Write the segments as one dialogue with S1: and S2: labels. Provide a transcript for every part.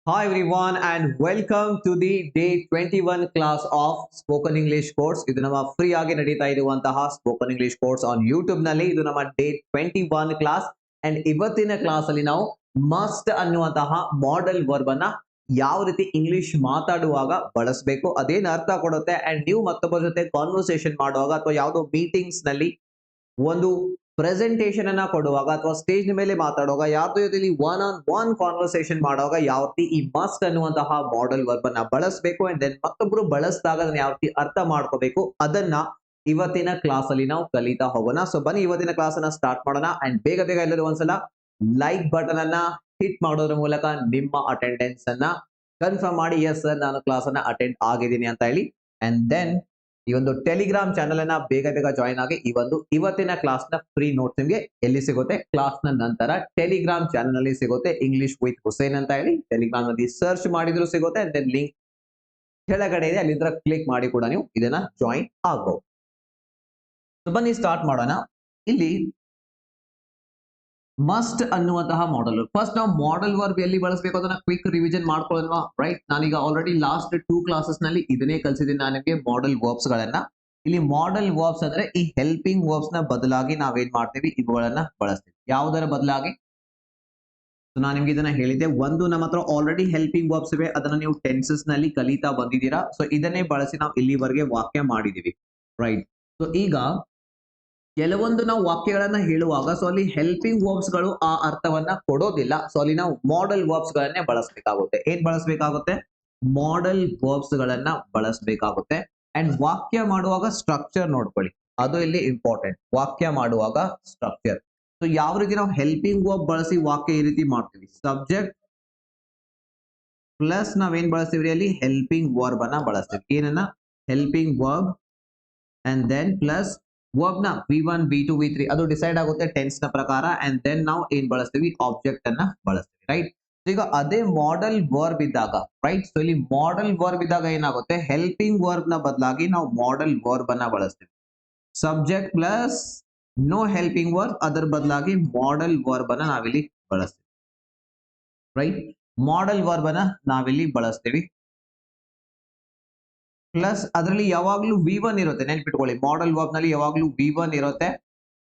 S1: Hi everyone and welcome to the day 21 class of Spoken English course. ಇದು ನಮ್ಮ free ಆಗಿ ನಡೀತಾ ಇರುವಂತಹ spoken English course on YouTube ನಲ್ಲಿ ಇದು ನಮ್ಮ ಡೇ 21 ಕ್ಲಾಸ್ ಅಂಡ್ ಇವತ್ತಿನ ಕ್ಲಾಸ್ ಅಲ್ಲಿ ನಾವು ಮಸ್ಟ್ ಅನ್ನುವಂತಹ ಮಾಡೆಲ್ ವರ್ಬ್ ಅನ್ನ ಯಾವ ರೀತಿ ಇಂಗ್ಲಿಷ್ ಮಾತಾಡುವಾಗ ಬಳಸಬೇಕು ಅದೇನು ಅರ್ಥ ಕೊಡುತ್ತೆ ಅಂಡ್ ನೀವು ಮತ್ತೊಬ್ಬರ ಜೊತೆ ಕಾನ್ವರ್ಸೇಷನ್ ಮಾಡುವಾಗ ಅಥವಾ ಯಾವುದೋ ಮೀಟಿಂಗ್ಸ್ ನಲ್ಲಿ ಒಂದು ಪ್ರೆಸೆಂಟೇಷನ್ ಅನ್ನ ಕೊಡುವಾಗ ಅಥವಾ ಸ್ಟೇಜ್ ಮೇಲೆ ಮಾತಾಡುವಾಗ ಯಾವ್ದು ಜೊತೆಲಿ ಒನ್ ಆನ್ ಒನ್ ಕಾನ್ವರ್ಸೇಷನ್ ಮಾಡುವಾಗ ಯಾವ ರೀತಿ ಈ ಮಸ್ಟ್ ಅನ್ನುವಂತಹ ಮಾಡೆಲ್ ವರ್ಬ್ ಅನ್ನ ಬಳಸಬೇಕು ಅಂಡ್ ದೆನ್ ಮತ್ತೊಬ್ರು ಬಳಸಿದಾಗ ಅದನ್ನ ಯಾವ ರೀತಿ ಅರ್ಥ ಮಾಡ್ಕೋಬೇಕು ಅದನ್ನ ಇವತ್ತಿನ ಕ್ಲಾಸ್ ಅಲ್ಲಿ ನಾವು ಕಲಿತಾ ಹೋಗೋಣ. ಸೊ ಬನ್ನಿ ಇವತ್ತಿನ ಕ್ಲಾಸ್ ಅನ್ನ ಸ್ಟಾರ್ಟ್ ಮಾಡೋಣ ಅಂಡ್ ಬೇಗ ಬೇಗ ಎಲ್ಲರೂ ಒಂದ್ಸಲ ಲೈಕ್ ಬಟನ್ ಅನ್ನ ಹಿಟ್ ಮಾಡೋದ್ರ ಮೂಲಕ ನಿಮ್ಮ ಅಟೆಂಡೆನ್ಸ್ ಅನ್ನ ಕನ್ಫರ್ಮ್ ಮಾಡಿ. ಎಸ್ ಸರ್, ನಾನು ಕ್ಲಾಸ್ ಅನ್ನ ಅಟೆಂಡ್ ಆಗಿದ್ದೀನಿ ಅಂತ ಹೇಳಿ. ಅಂಡ್ ದೆನ್ ಈ ಒಂದು ಟೆಲಿಗ್ರಾಮ್ ಚಾನಲ್ ಅನ್ನ ಬೇಗ ಬೇಗ ಜಾಯಿನ್ ಆಗಿ ಇವತ್ತಿನ ಕ್ಲಾಸ್ ನ ಫ್ರೀ ನೋಟ್ಸ್ ನಿಮಗೆ ಎಲ್ಲಿ ಸಿಗುತ್ತೆ, ಕ್ಲಾಸ್ ನ ನಂತರ ಟೆಲಿಗ್ರಾಮ್ ಚಾನಲ್ ನಲ್ಲಿ ಸಿಗುತ್ತೆ. ಇಂಗ್ಲಿಷ್ ವಿತ್ ಹುಸೇನ್ ಅಂತ ಹೇಳಿ ಟೆಲಿಗ್ರಾಮ್ ನಲ್ಲಿ ಸರ್ಚ್ ಮಾಡಿದ್ರು ಸಿಗುತ್ತೆ. ದೆನ್ ಲಿಂಕ್ ಕೆಳಗಡೆ ಇದೆ, ಅಲ್ಲಿಂದ ಕ್ಲಿಕ್ ಮಾಡಿ ಕೂಡ ನೀವು ಇದನ್ನ ಜಾಯಿನ್ ಆಗಬಹುದು. ಬನ್ನಿ ಸ್ಟಾರ್ಟ್ ಮಾಡೋಣ. ಇಲ್ಲಿ ಮಸ್ಟ್ ಅನ್ನುವಂತಹ ಮಾಡೆಲ್ ಫಸ್ಟ್ ನಾವು ಮಾಡೆಲ್ ವರ್ಬ್ ಎಲ್ಲಿ ಬಳಸಬೇಕು ಅದನ್ನ ಕ್ವಿಕ್ ರಿವಿಷನ್ ಮಾಡ್ಕೊಳ್ಳೋಣ. ರೈಟ್, ನಾನೀಗ ಆಲ್ರೆಡಿ ಲಾಸ್ಟ್ 2 ಕ್ಲಾಸಸ್ ನಲ್ಲಿ ಇದನ್ನೇ ಕಲಿಸಿದ್ದೀನಿ ನಾನು ನಿಮಗೆ ಮಾಡೆಲ್ ವರ್ಬ್ಸ್ ಗಳನ್ನ. ಇಲ್ಲಿ ಮಾಡೆಲ್ ವರ್ಬ್ಸ್ ಅಂದ್ರೆ ಈ ಹೆಲ್ಪಿಂಗ್ ವರ್ಬ್ಸ್ ನ ಬದಲಾಗಿ ನಾವೇನ್ ಮಾಡ್ತೀವಿ, ಇವುಗಳನ್ನ ಬಳಸ್ತೀವಿ. ಯಾವುದರ ಬದಲಾಗಿ ನಾನು ನಿಮ್ಗೆ ಇದನ್ನ ಹೇಳಿದ್ದೆ, ಒಂದು ನಮ್ಮ ಹತ್ರ ಆಲ್ರೆಡಿ ಹೆಲ್ಪಿಂಗ್ ವರ್ಬ್ಸ್ ಇವೆ, ಅದನ್ನ ನೀವು ಟೆನ್ಸಸ್ ನಲ್ಲಿ ಕಲಿತಾ ಬಂದಿದ್ದೀರಾ. ಸೊ ಇದನ್ನೇ ಬಳಸಿ ನಾವು ಇಲ್ಲಿವರೆಗೆ ವಾಕ್ಯ ಮಾಡಿದೀವಿ. ರೈಟ್, ಸೊ ಈಗ ಕೆಲವೊಂದು ನಾವು ವಾಕ್ಯಗಳನ್ನ ಹೇಳುವಾಗ ಸೊ ಅಲ್ಲಿ ಹೆಲ್ಪಿಂಗ್ ವರ್ಬ್ಸ್ ಗಳು ಆ ಅರ್ಥವನ್ನ ಕೊಡೋದಿಲ್ಲ. ಸೊ ಅಲ್ಲಿ ನಾವು ಮಾಡೆಲ್ ವರ್ಬ್ಸ್ ಗಳನ್ನೇ ಬಳಸಬೇಕಾಗುತ್ತೆ. ಏನ್ ಬಳಸಬೇಕಾಗುತ್ತೆ? ಮಾಡೆಲ್ ವರ್ಬ್ಸ್ ಗಳನ್ನ ಬಳಸಬೇಕಾಗುತ್ತೆ. ಅಂಡ್ ವಾಕ್ಯ ಮಾಡುವಾಗ ಸ್ಟ್ರಕ್ಚರ್ ನೋಡ್ಕೊಳ್ಳಿ, ಅದು ಇಲ್ಲಿ ಇಂಪಾರ್ಟೆಂಟ್. ವಾಕ್ಯ ಮಾಡುವಾಗ ಸ್ಟ್ರಕ್ಚರ್. ಸೊ ಯಾವ ರೀತಿ ನಾವು ಹೆಲ್ಪಿಂಗ್ ವರ್ಬ್ ಬಳಸಿ ವಾಕ್ಯ ಈ ರೀತಿ ಮಾಡ್ತೀವಿ, ಸಬ್ಜೆಕ್ಟ್ ಪ್ಲಸ್ ನಾವೇನ್ ಬಳಸ್ತೀವಿ ಅಲ್ಲಿ ಹೆಲ್ಪಿಂಗ್ ವರ್ಬ್ ಅನ್ನ ಬಳಸ್ತೀವಿ. ಏನನ್ನ? Helping verb and then plus verb ನ V1 V2 V3 ಅದು ಡಿಸೈಡ್ ಆಗುತ್ತೆ ಟೆನ್ಸ್ ನ ಪ್ರಕಾರ. ಅಂಡ್ ದೆನ್ ನಾವು ಏನ್ ಬಳಸ್ತೀವಿ, ಆಬ್ಜೆಕ್ಟ್ ಅನ್ನ ಬಳಸ್ತೀವಿ. ರೈಟ್, ಈಗ ಅದೇ ಮಾಡೆಲ್ ವರ್ಬ್ ಇದ್ದಾಗ, ರೈಟ್, ಸೊ ಇಲ್ಲಿ ಮಾಡೆಲ್ ವರ್ಬ್ ಇದ್ದಾಗ ಏನಾಗುತ್ತೆ, ಹೆಲ್ಪಿಂಗ್ ವರ್ಬ್ ನ ಬದಲಾಗಿ ನಾವು ಮಾಡೆಲ್ ವರ್ಬ್ ಅನ್ನ ಬಳಸ್ತೀವಿ. Subject plus no helping verb, ಅದರ ಬದಲಾಗಿ ಮಾಡೆಲ್ ವರ್ಬ್ ಅನ್ನ ನಾವಿಲ್ಲಿ ಬಳಸ್ತೀವಿ. ರೈಟ್, ಮಾಡೆಲ್ ವರ್ಬ್ ಅನ್ನ ನಾವಿಲ್ಲಿ ಬಳಸ್ತೀವಿ. ಪ್ಲಸ್ ಅದರಲ್ಲಿ ಯಾವಾಗ್ಲೂ V1 ಇರುತ್ತೆ, ನೆನ್ಪಿಟ್ಕೊಳ್ಳಿ. ಮಾಡೆಲ್ ವರ್ಬ್ ನಲ್ಲಿ ಯಾವಾಗ್ಲೂ V1 ಇರುತ್ತೆ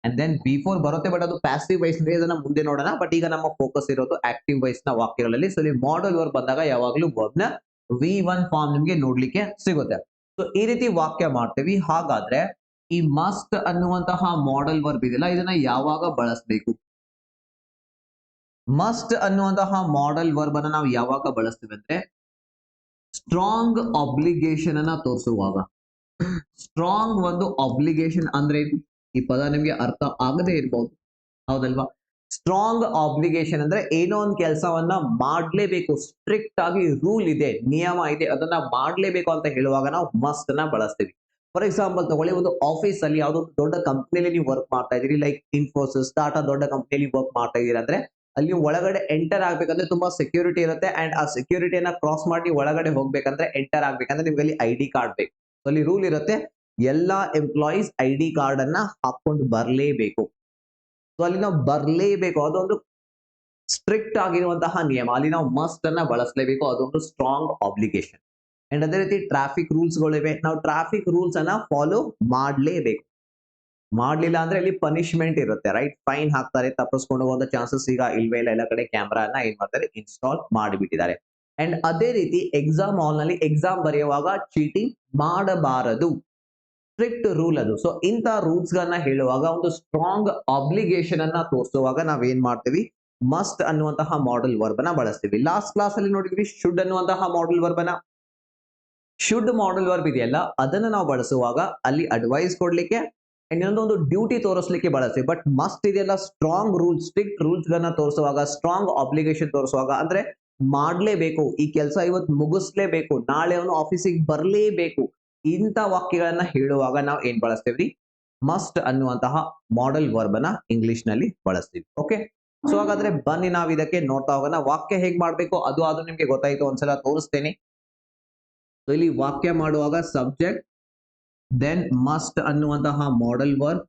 S1: ಅಂಡ್ ದೆನ್ V4 ಬರುತ್ತೆ, ಬಟ್ ಅದು ಪ್ಯಾಸಿವ್ ವೈಸ್ ಇದನ್ನ ಮುಂದೆ ನೋಡೋಣ. ಬಟ್ ಈಗ ನಮ್ಮ ಫೋಕಸ್ ಇರೋದು ಆಕ್ಟಿವ್ ವೈಸ್ ನ ವಾಕ್ಯಗಳಲ್ಲಿ. ಸೊ ಇಲ್ಲಿ ಮಾಡೆಲ್ ವರ್ಬ್ ಬಂದಾಗ ಯಾವಾಗ್ಲೂ ವರ್ಬ್ ನ V1 ಫಾರ್ಮ್ ನಿಮ್ಗೆ ನೋಡ್ಲಿಕ್ಕೆ ಸಿಗುತ್ತೆ. ಸೊ ಈ ರೀತಿ ವಾಕ್ಯ ಮಾಡ್ತೀವಿ. ಹಾಗಾದ್ರೆ ಈ ಮಸ್ಟ್ ಅನ್ನುವಂತಹ ಮಾಡೆಲ್ ವರ್ಬ್ ಇದೆಯಲ್ಲ, ಇದನ್ನ ಯಾವಾಗ ಬಳಸಬೇಕು? ಮಸ್ಟ್ ಅನ್ನುವಂತಹ ಮಾಡೆಲ್ ವರ್ಬ್ ಅನ್ನ ನಾವು ಯಾವಾಗ ಬಳಸ್ತೀವಿ ಅಂದ್ರೆ ಸ್ಟ್ರಾಂಗ್ ಅಬ್ಲಿಗೇಷನ್ ಅನ್ನ ತೋರಿಸುವಾಗ. ಸ್ಟ್ರಾಂಗ್ ಒಂದು ಅಬ್ಲಿಗೇಷನ್ ಅಂದ್ರೆ ಈ ಪದ ನಿಮ್ಗೆ ಅರ್ಥ ಆಗದೆ ಇರಬಹುದು, ಹೌದಲ್ವಾ? ಸ್ಟ್ರಾಂಗ್ ಅಬ್ಲಿಗೇಷನ್ ಅಂದ್ರೆ ಏನೋ ಒಂದು ಕೆಲಸವನ್ನ ಮಾಡ್ಲೇಬೇಕು, ಸ್ಟ್ರಿಕ್ಟ್ ಆಗಿ ರೂಲ್ ಇದೆ, ನಿಯಮ ಇದೆ, ಅದನ್ನ ಮಾಡ್ಲೇಬೇಕು ಅಂತ ಹೇಳುವಾಗ ನಾವು ಮಸ್ಟ್ ನ ಬಳಸ್ತೀವಿ. ಫಾರ್ ಎಕ್ಸಾಂಪಲ್ ತಗೊಳ್ಳಿ, ಒಂದು ಆಫೀಸ್ ಅಲ್ಲಿ ಯಾವುದೋ ದೊಡ್ಡ ಕಂಪ್ನಿಯಲ್ಲಿ ನೀವು ವರ್ಕ್ ಮಾಡ್ತಾ ಇದೀರಿ, ಲೈಕ್ ಇನ್ಫೋಸಿಸ್, ಟಾಟಾ ದೊಡ್ಡ ಕಂಪ್ನಿಯಲ್ಲಿ ವರ್ಕ್ ಮಾಡ್ತಾ ಇದೀರಿ ಅಂದ್ರೆ ಅಲ್ಲಿ ಒಳಗಡೆ ಎಂಟರ್ ಆಗ್ಬೇಕಂದ್ರೆ ತುಂಬಾ ಸೆಕ್ಯೂರಿಟಿ ಇರುತ್ತೆ. ಅಂಡ್ ಆ ಸೆಕ್ಯೂರಿಟಿಯನ್ನ ಕ್ರಾಸ್ ಮಾಡಿ ಒಳಗಡೆ ಹೋಗ್ಬೇಕಂದ್ರೆ, ಎಂಟರ್ ಆಗ್ಬೇಕಂದ್ರೆ ನಿಮ್ಗೆ ಅಲ್ಲಿ ID ಕಾರ್ಡ್ ಬೇಕು. ಅಲ್ಲಿ ರೂಲ್ ಇರುತ್ತೆ, ಎಲ್ಲಾ ಎಂಪ್ಲಾಯೀಸ್ ID ಕಾರ್ಡ್ ಅನ್ನ ಹಾಕೊಂಡು ಬರ್ಲೇಬೇಕು. ಸೊ ಅಲ್ಲಿ ನಾವು ಬರ್ಲೇಬೇಕು, ಅದೊಂದು ಸ್ಟ್ರಿಕ್ಟ್ ಆಗಿರುವಂತಹ ನಿಯಮ. ಅಲ್ಲಿ ನಾವು ಮಸ್ಟ್ ಅನ್ನ ಬಳಸಲೇಬೇಕು, ಅದೊಂದು ಸ್ಟ್ರಾಂಗ್ ಆಬ್ಲಿಗೇಷನ್. ಅಂಡ್ ಅದೇ ರೀತಿ ಟ್ರಾಫಿಕ್ ರೂಲ್ಸ್ ಗಳಿವೆ, ನಾವು ಟ್ರಾಫಿಕ್ ರೂಲ್ಸ್ ಅನ್ನ ಫಾಲೋ ಮಾಡ್ಲೇಬೇಕು. ಮಾಡ್ಲಿಲ್ಲ ಅಂದ್ರೆ ಇಲ್ಲಿ ಪನಿಷ್ಮೆಂಟ್ ಇರುತ್ತೆ. ರೈಟ್, ಫೈನ್ ಹಾಕ್ತಾರೆ, ತಪ್ಪಿಸ್ಕೊಂಡು ಹೋಗುವಂತ ಚಾನ್ಸಸ್ ಈಗ ಇಲ್ವೇ ಇಲ್ಲ. ಎಲ್ಲ ಕಡೆ ಕ್ಯಾಮ್ರಾನ ಏನ್ ಮಾಡ್ತಾರೆ, ಇನ್ಸ್ಟಾಲ್ ಮಾಡಿಬಿಟ್ಟಿದ್ದಾರೆ. ಅಂಡ್ ಅದೇ ರೀತಿ ಎಕ್ಸಾಮ್ ಹಾಲ್ ನಲ್ಲಿ ಎಕ್ಸಾಮ್ ಬರೆಯುವಾಗ ಚೀಟಿಂಗ್ ಮಾಡಬಾರದು, ಸ್ಟ್ರಿಕ್ಟ್ ರೂಲ್ ಅದು. ಸೊ ಇಂತ ರೂಲ್ಸ್ ಗಳನ್ನ ಹೇಳುವಾಗ, ಒಂದು ಸ್ಟ್ರಾಂಗ್ ಅಬ್ಲಿಗೇಷನ್ ಅನ್ನ ತೋರಿಸುವಾಗ ನಾವ್ ಏನ್ ಮಾಡ್ತೀವಿ, ಮಸ್ಟ್ ಅನ್ನುವಂತಹ ಮಾಡೆಲ್ ವರ್ಬ್ ಅನ್ನ ಬಳಸ್ತೀವಿ. ಲಾಸ್ಟ್ ಕ್ಲಾಸ್ ಅಲ್ಲಿ ನೋಡಿದ್ವಿ ಶುಡ್ ಅನ್ನುವಂತಹ ಮಾಡೆಲ್ ವರ್ಬ್ ಅನ್ನ. ಶುಡ್ ಮಾಡೆಲ್ ವರ್ಬ್ ಇದೆಯಲ್ಲ, ಅದನ್ನ ನಾವು ಬಳಸುವಾಗ ಅಲ್ಲಿ ಅಡ್ವೈಸ್ ಕೊಡ್ಲಿಕ್ಕೆ ಇನ್ನೊಂದು ಡ್ಯೂಟಿ ತೋರಿಸ್ಲಿಕ್ಕೆ ಬಳಸ್ತೀವಿ. ಬಟ್ ಮಸ್ಟ್ ಇದೆಯಲ್ಲ, ಸ್ಟ್ರಾಂಗ್ ರೂಲ್ಸ್, ಸ್ಟ್ರಿಕ್ಟ್ ರೂಲ್ಸ್ ಗಳನ್ನ ತೋರಿಸುವಾಗ, ಸ್ಟ್ರಾಂಗ್ ಅಬ್ಲಿಗೇಷನ್ ತೋರಿಸುವಾಗ, ಅಂದ್ರೆ ಮಾಡ್ಲೇಬೇಕು, ಈ ಕೆಲಸ ಇವತ್ತು ಮುಗಿಸ್ಲೇಬೇಕು, ನಾಳೆ ಅವನು ಆಫೀಸಿಗೆ ಬರ್ಲೇಬೇಕು, ಇಂಥ ವಾಕ್ಯಗಳನ್ನ ಹೇಳುವಾಗ ನಾವು ಏನ್ ಬಳಸ್ತೀವಿ, ಮಸ್ಟ್ ಅನ್ನುವಂತಹ ಮಾಡೆಲ್ ವರ್ಬ್ ಅನ್ನ ಇಂಗ್ಲಿಷ್ ನಲ್ಲಿ ಬಳಸ್ತೀವಿ. ಓಕೆ, ಸೊ ಹಾಗಾದ್ರೆ ಬನ್ನಿ ನಾವು ಇದಕ್ಕೆ ನೋಡ್ತಾ ಹೋಗೋಣ. ವಾಕ್ಯ ಹೇಗ್ ಮಾಡ್ಬೇಕು ಅದು ನಿಮ್ಗೆ ಗೊತ್ತಾಯ್ತು, ಒಂದ್ಸಲ ತೋರಿಸ್ತೇನೆ. ಸೊ ಇಲ್ಲಿ ವಾಕ್ಯ ಮಾಡುವಾಗ ಸಬ್ಜೆಕ್ಟ್ ದೆನ್ ಮಸ್ಟ್ ಅನ್ನುವಂತಹ ಮಾಡೆಲ್ ವರ್ಬ್,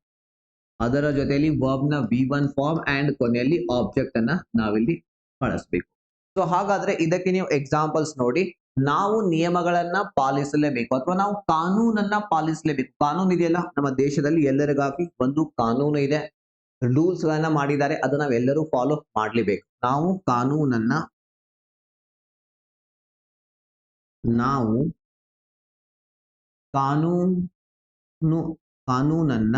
S1: ಅದರ ಜೊತೆಯಲ್ಲಿ ವರ್ಬ್ ನ V1 ಫಾರ್ಮ್ ಅಂಡ್ ಕೊನೆಯಲ್ಲಿ ಆಬ್ಜೆಕ್ಟ್ ಅನ್ನ ನಾವಿಲ್ಲಿ ಬಳಸಬೇಕು. ಸೊ ಹಾಗಾದ್ರೆ ಇದಕ್ಕೆ ನೀವು ಎಕ್ಸಾಂಪಲ್ಸ್ ನೋಡಿ. ನಾವು ನಿಯಮಗಳನ್ನ ಪಾಲಿಸಲೇಬೇಕು ಅಥವಾ ನಾವು ಕಾನೂನನ್ನ ಪಾಲಿಸಲೇಬೇಕು. ಕಾನೂನು ಇದೆಯಲ್ಲ, ನಮ್ಮ ದೇಶದಲ್ಲಿ ಎಲ್ಲರಿಗಾಗಿ ಒಂದು ಕಾನೂನು ಇದೆ, ರೂಲ್ಸ್ ಗಳನ್ನ ಮಾಡಿದ್ದಾರೆ, ಅದನ್ನ ನಾವೆಲ್ಲರೂ ಫಾಲೋ ಮಾಡ್ಲೇಬೇಕು. ನಾವು ಕಾನೂನನ್ನ ಕಾನೂನು ಕಾನೂನನ್ನ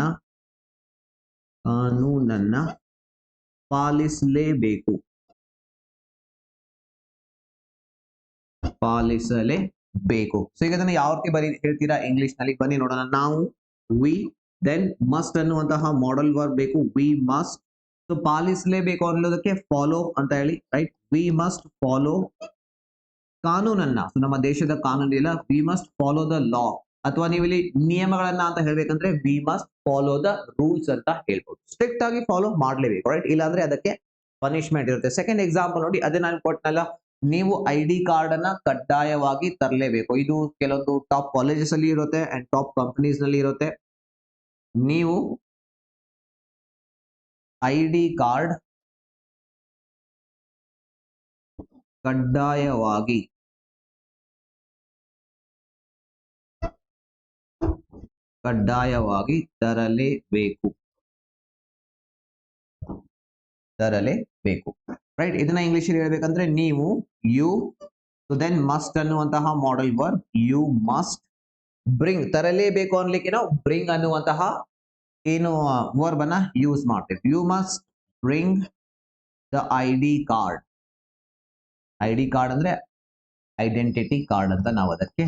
S1: ಕಾನೂನನ್ನ ಪಾಲಿಸಲೇಬೇಕು ಪಾಲಿಸಲೇಬೇಕು. ಸೊ ಈಗ ಅದನ್ನ ಯಾವ ರೀತಿ ಹೇಳ್ತೀರಾ ಇಂಗ್ಲಿಷ್ ನಲ್ಲಿ? ಬನ್ನಿ ನೋಡೋಣ. ನಾವು ವಿ, ದೆನ್ ಮಸ್ಟ್ ಅನ್ನುವಂತಹ ಮಾಡಲ್ ವರ್ಬ್ ಬೇಕು, ವಿ ಮಸ್ಟ್. ಸೊ ಪಾಲಿಸಲೇಬೇಕು ಅನ್ನೋದಕ್ಕೆ ಫಾಲೋ ಅಂತ ಹೇಳಿ, ರೈಟ್? ವಿ ಮಸ್ಟ್ ಫಾಲೋ ಕಾನೂನನ್ನ. ಸೊ ನಮ್ಮ ದೇಶದ ಕಾನೂನು ಇಲ್ಲ, we must follow the law. ಅಥವಾ ನೀವು ಇಲ್ಲಿ ನಿಯಮಗಳನ್ನ ಅಂತ ಹೇಳ್ಬೇಕಂದ್ರೆ we must follow the rules ಅಂತ ಹೇಳ್ಬೋದು. ಸ್ಟ್ರಿಕ್ಟ್ ಆಗಿ ಫಾಲೋ ಮಾಡ್ಲೇಬೇಕು, ರೈಟ್? ಇಲ್ಲಾಂದ್ರೆ ಅದಕ್ಕೆ ಪನಿಷ್ಮೆಂಟ್ ಇರುತ್ತೆ. ಸೆಕೆಂಡ್ ಎಕ್ಸಾಂಪಲ್ ನೋಡಿ, ಅದೇ ನಾನು ಕೊಟ್ಟನಲ್ಲ, ನೀವು ID ಕಾರ್ಡ್ ಅನ್ನ ಕಡ್ಡಾಯವಾಗಿ ತರಲೇಬೇಕು. ಇದು ಕೆಲವೊಂದು ಟಾಪ್ ಕಾಲೇಜಸ್ ಅಲ್ಲಿ ಇರುತ್ತೆ ಅಂಡ್ ಟಾಪ್ ಕಂಪನೀಸ್ ನಲ್ಲಿ ಇರುತ್ತೆ. ನೀವು ID ಕಾರ್ಡ್ ಕಡ್ಡಾಯವಾಗಿ ತರಲೇಬೇಕು. ರೈಟ್? ಇದನ್ನ ಇಂಗ್ಲಿಷ್ ಅಲ್ಲಿ ಹೇಳ್ಬೇಕಂದ್ರೆ ನೀವು ಯು, ದೆನ್ ಮಸ್ಟ್ ಅನ್ನುವಂತಹ model verb, you must bring. ತರಲೇಬೇಕು ಅನ್ಲಿಕ್ಕೆ ನಾವು ಬ್ರಿಂಗ್ ಅನ್ನುವಂತಹ ಏನು ವರ್ಬ್ ಅನ್ನ ಯೂಸ್ ಮಾಡ್ತೇವೆ. You must bring the ID card. ID card ಅಂದ್ರೆ ಐಡೆಂಟಿಟಿ ಕಾರ್ಡ್ ಅಂತ ನಾವು ಅದಕ್ಕೆ.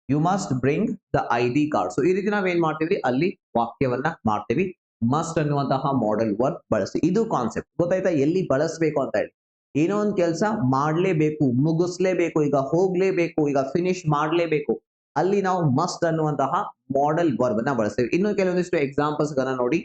S1: You must bring the ID card. So ಈ ರೀತಿ ನಾವೇನ್ ಮಾಡ್ತೀವಿ, ಅಲ್ಲಿ ವಾಕ್ಯವನ್ನ ಮಾಡ್ತೀವಿ ಮಸ್ಟ್ ಅನ್ನುವಂತಹ ಮಾಡಲ್ ವರ್ಬ್ ಬಳಸಿ. ಇದು ಕಾನ್ಸೆಪ್ಟ್ ಗೊತ್ತಾಯ್ತಾ, ಎಲ್ಲಿ ಬಳಸಬೇಕು ಅಂತ ಹೇಳಿ. ಏನೋ ಒಂದು ಕೆಲಸ ಮಾಡ್ಲೇಬೇಕು, ಮುಗಿಸ್ಲೇಬೇಕು, ಈಗ ಹೋಗ್ಲೇಬೇಕು, ಈಗ ಫಿನಿಶ್ ಮಾಡ್ಲೇಬೇಕು, ಅಲ್ಲಿ ನಾವು ಮಸ್ಟ್ ಅನ್ನುವಂತಹ ಮಾಡಲ್ ವರ್ಬ್ ಅನ್ನ ಬಳಸ್ತೇವೆ. ಇನ್ನು ಕೆಲವೊಂದಿಷ್ಟು ಎಕ್ಸಾಂಪಲ್ಸ್ ಗಳನ್ನ ನೋಡಿ.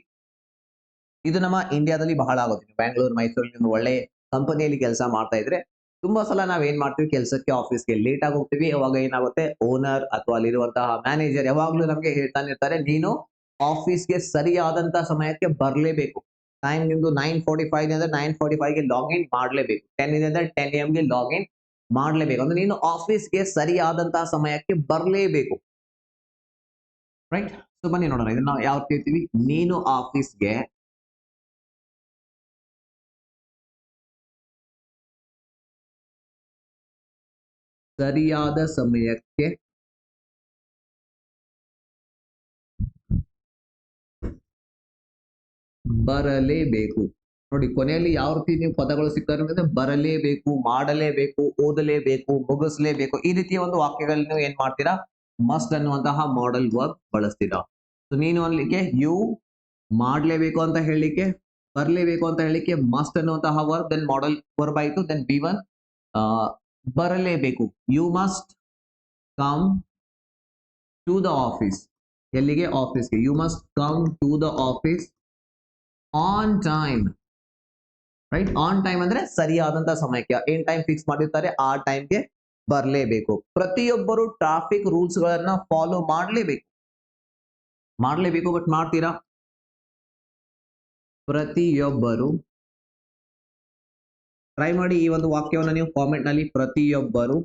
S1: ಇದು ನಮ್ಮ ಇಂಡಿಯಾದಲ್ಲಿ ಬಹಳ ಆಗುತ್ತೆ. ಬ್ಯಾಂಗ್ಳೂರ್, ಮೈಸೂರಲ್ಲಿ ಒಳ್ಳೆ ಕಂಪನಿಯಲ್ಲಿ ಕೆಲಸ ಮಾಡ್ತಾ ಇದ್ರೆ ತುಂಬಾ ಸಲ ನಾವ್ ಏನ್ ಮಾಡ್ತೀವಿ, ಕೆಲಸಕ್ಕೆ ಆಫೀಸ್ಗೆ ಲೇಟ್ ಆಗಿ ಹೋಗ್ತೀವಿ. ಅವಾಗ ಏನಾಗುತ್ತೆ, ಓನರ್ ಅಥವಾ ಅಲ್ಲಿರುವಂತಹ ಮ್ಯಾನೇಜರ್ ಯಾವಾಗ್ಲೂ ನಮ್ಗೆ ಹೇಳ್ತಾನೆ ಇರ್ತಾರೆ, ನೀನು ಆಫೀಸ್ಗೆ ಸರಿಯಾದಂತಹ ಸಮಯಕ್ಕೆ ಬರಲೇಬೇಕು. ಟೈಮ್ ನಿಮ್ದು 9:45 ಅಂದ್ರೆ 9:45 ಗೆ ಲಾಗಿನ್ ಮಾಡ್ಲೇಬೇಕು. 10 ಇದೆ ಅಂದ್ರೆ 10 AM ಗೆ ಲಾಗಿನ್ ಮಾಡ್ಲೇಬೇಕು. ಅಂದ್ರೆ ನೀನು ಆಫೀಸ್ಗೆ ಸರಿಯಾದಂತಹ ಸಮಯಕ್ಕೆ ಬರಲೇಬೇಕು, ರೈಟ್? ಸೊ ಬನ್ನಿ ನೋಡೋಣ, ಇದನ್ನ ನಾವು ಯಾವ ರೀತಿ ಹೇಳ್ತೀವಿ. ನೀನು ಆಫೀಸ್ಗೆ ಸರಿಯಾದ ಸಮಯಕ್ಕೆ ಬರಲೇಬೇಕು. ನೋಡಿ, ಕೊನೆಯಲ್ಲಿ ಯಾವ ರೀತಿ ನೀವು ಪದಗಳು ಸಿಗ್ತಾರೆ ಅಂದ್ರೆ ಬರಲೇಬೇಕು, ಮಾಡಲೇಬೇಕು, ಓದಲೇಬೇಕು, ಮುಗಿಸ್ಲೇಬೇಕು, ಈ ರೀತಿಯ ಒಂದು ವಾಕ್ಯಗಳನ್ನ ನೀವು ಏನ್ ಮಾಡ್ತೀರಾ, ಮಸ್ಟ್ ಅನ್ನುವಂತಹ ಮಾಡಲ್ ವರ್ಬ್ ಬಳಸ್ತೀರಾ. ಸೊ ನೀನು ಅನ್ಲಿಕ್ಕೆ ಯು, ಮಾಡ್ಲೇಬೇಕು ಅಂತ ಹೇಳಲಿಕ್ಕೆ, ಬರಲೇಬೇಕು ಅಂತ ಹೇಳಲಿಕ್ಕೆ ಮಸ್ಟ್ ಅನ್ನುವಂತಹ ವರ್ಬ್, ದೆನ್ ಮಾಡಲ್ ವರ್ಬ್ ಆಯ್ತು. ದೆನ್ B1 ಬರಲೇಬೇಕು, you must come to the office. ಎಲ್ಲಿಗೆ? ಆಫೀಸ್ಗೆ. You must come to the office on time, right? On time ಅಂದ್ರೆ ಸರಿಯಾದಂತ ಸಮಯಕ್ಕೆ. ಏನ್ ಟೈಮ್ ಫಿಕ್ಸ್ ಮಾಡಿರ್ತಾರೆ ಆ ಟೈಮ್ಗೆ ಬರಲೇಬೇಕು. ಪ್ರತಿಯೊಬ್ಬರು ಟ್ರಾಫಿಕ್ ರೂಲ್ಸ್ ಗಳನ್ನ ಫಾಲೋ ಮಾಡ್ಲೇಬೇಕು. ಬಟ್ ಮಾಡ್ತೀರಾ? ಪ್ರತಿಯೊಬ್ಬರು, ಟ್ರೈ ಮಾಡಿ ಈ ಒಂದು ವಾಕ್ಯವನ್ನ ನೀವು ಕಾಮೆಂಟ್ ನಲ್ಲಿ. ಪ್ರತಿಯೊಬ್ಬರು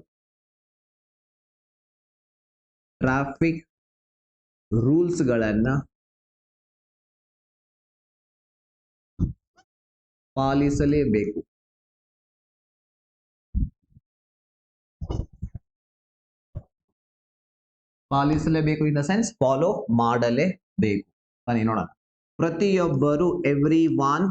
S1: ಟ್ರಾಫಿಕ್ ರೂಲ್ಸ್ ಗಳನ್ನ ಪಾಲಿಸಲೇಬೇಕು. ಇನ್ ದ ಸೆನ್ಸ್ ಫಾಲೋ ಮಾಡಲೇಬೇಕು. ಬನ್ನಿ ನೋಡೋಣ. ಪ್ರತಿಯೊಬ್ಬರು, ಎವ್ರಿ ಒನ್.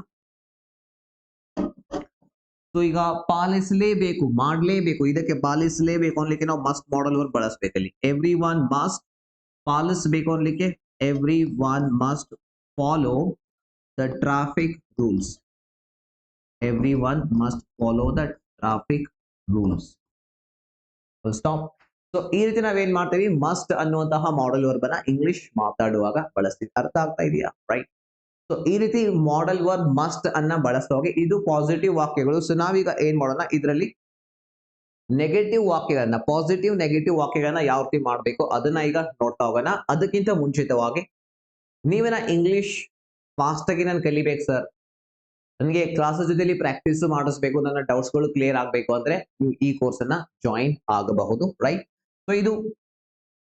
S1: ಸೊ ಈಗ ಪಾಲಿಸಲೇಬೇಕು, ಮಾಡಲೇಬೇಕು, ಇದಕ್ಕೆ ಪಾಲಿಸಲೇಬೇಕು ಅನ್ಲಿಕ್ಕೆ ನಾವು must model verb ಬಳಸಬೇಕಲ್ಲಿ. Every one must, ಪಾಲಿಸಬೇಕು ಅನ್ಲಿಕ್ಕೆ every one must follow the traffic rules. Every one must follow the traffic rules. Stop. So ಈ ರೀತಿ ನಾವೇನ್ ಮಾಡ್ತೀವಿ, ಮಸ್ಟ್ ಅನ್ನುವಂತಹ ಮಾಡಲ್ ವರ್ಬ್ ಅನ್ನ ಇಂಗ್ಲಿಷ್ ಮಾತಾಡುವಾಗ ಬಳಸ್ತೀವಿ. ಅರ್ಥ ಆಗ್ತಾ ಇದೆಯಾ? ರೈಟ್? ಸೊ ಈ ರೀತಿ ಮಾಡಲ್ ವರ್ಬ್ ಮಸ್ಟ್ ಅನ್ನ ಬಳಸುವಾಗ ಇದು ಪಾಸಿಟಿವ್ ವಾಕ್ಯಗಳು. ಸೊ ನಾವೀಗ ಏನ್ ಮಾಡೋಣ, ಇದರಲ್ಲಿ ನೆಗೆಟಿವ್ ವಾಕ್ಯಗಳನ್ನ, ಪಾಸಿಟಿವ್ ನೆಗೆಟಿವ್ ವಾಕ್ಯಗಳನ್ನ ಯಾವ ರೀತಿ ಮಾಡಬೇಕು ಅದನ್ನ ಈಗ ನೋಡ್ತಾ ಹೋಗೋಣ. ಅದಕ್ಕಿಂತ ಮುಂಚಿತವಾಗಿ ನೀವೇನ ಇಂಗ್ಲಿಷ್ ಫಾಸ್ಟ್ ಆಗಿ ನಾನು ಕಲಿಬೇಕು ಸರ್, ನನಗೆ ಕ್ಲಾಸಸ್ ಜೊತೆಲಿ ಪ್ರಾಕ್ಟೀಸ್ ಮಾಡಿಸ್ಬೇಕು, ನನ್ನ ಡೌಟ್ಸ್ ಗಳು ಕ್ಲಿಯರ್ ಆಗಬೇಕು ಅಂದ್ರೆ ನೀವು ಈ ಕೋರ್ಸ್ ಅನ್ನ ಜಾಯಿನ್ ಆಗಬಹುದು, ರೈಟ್. ಸೊ ಇದು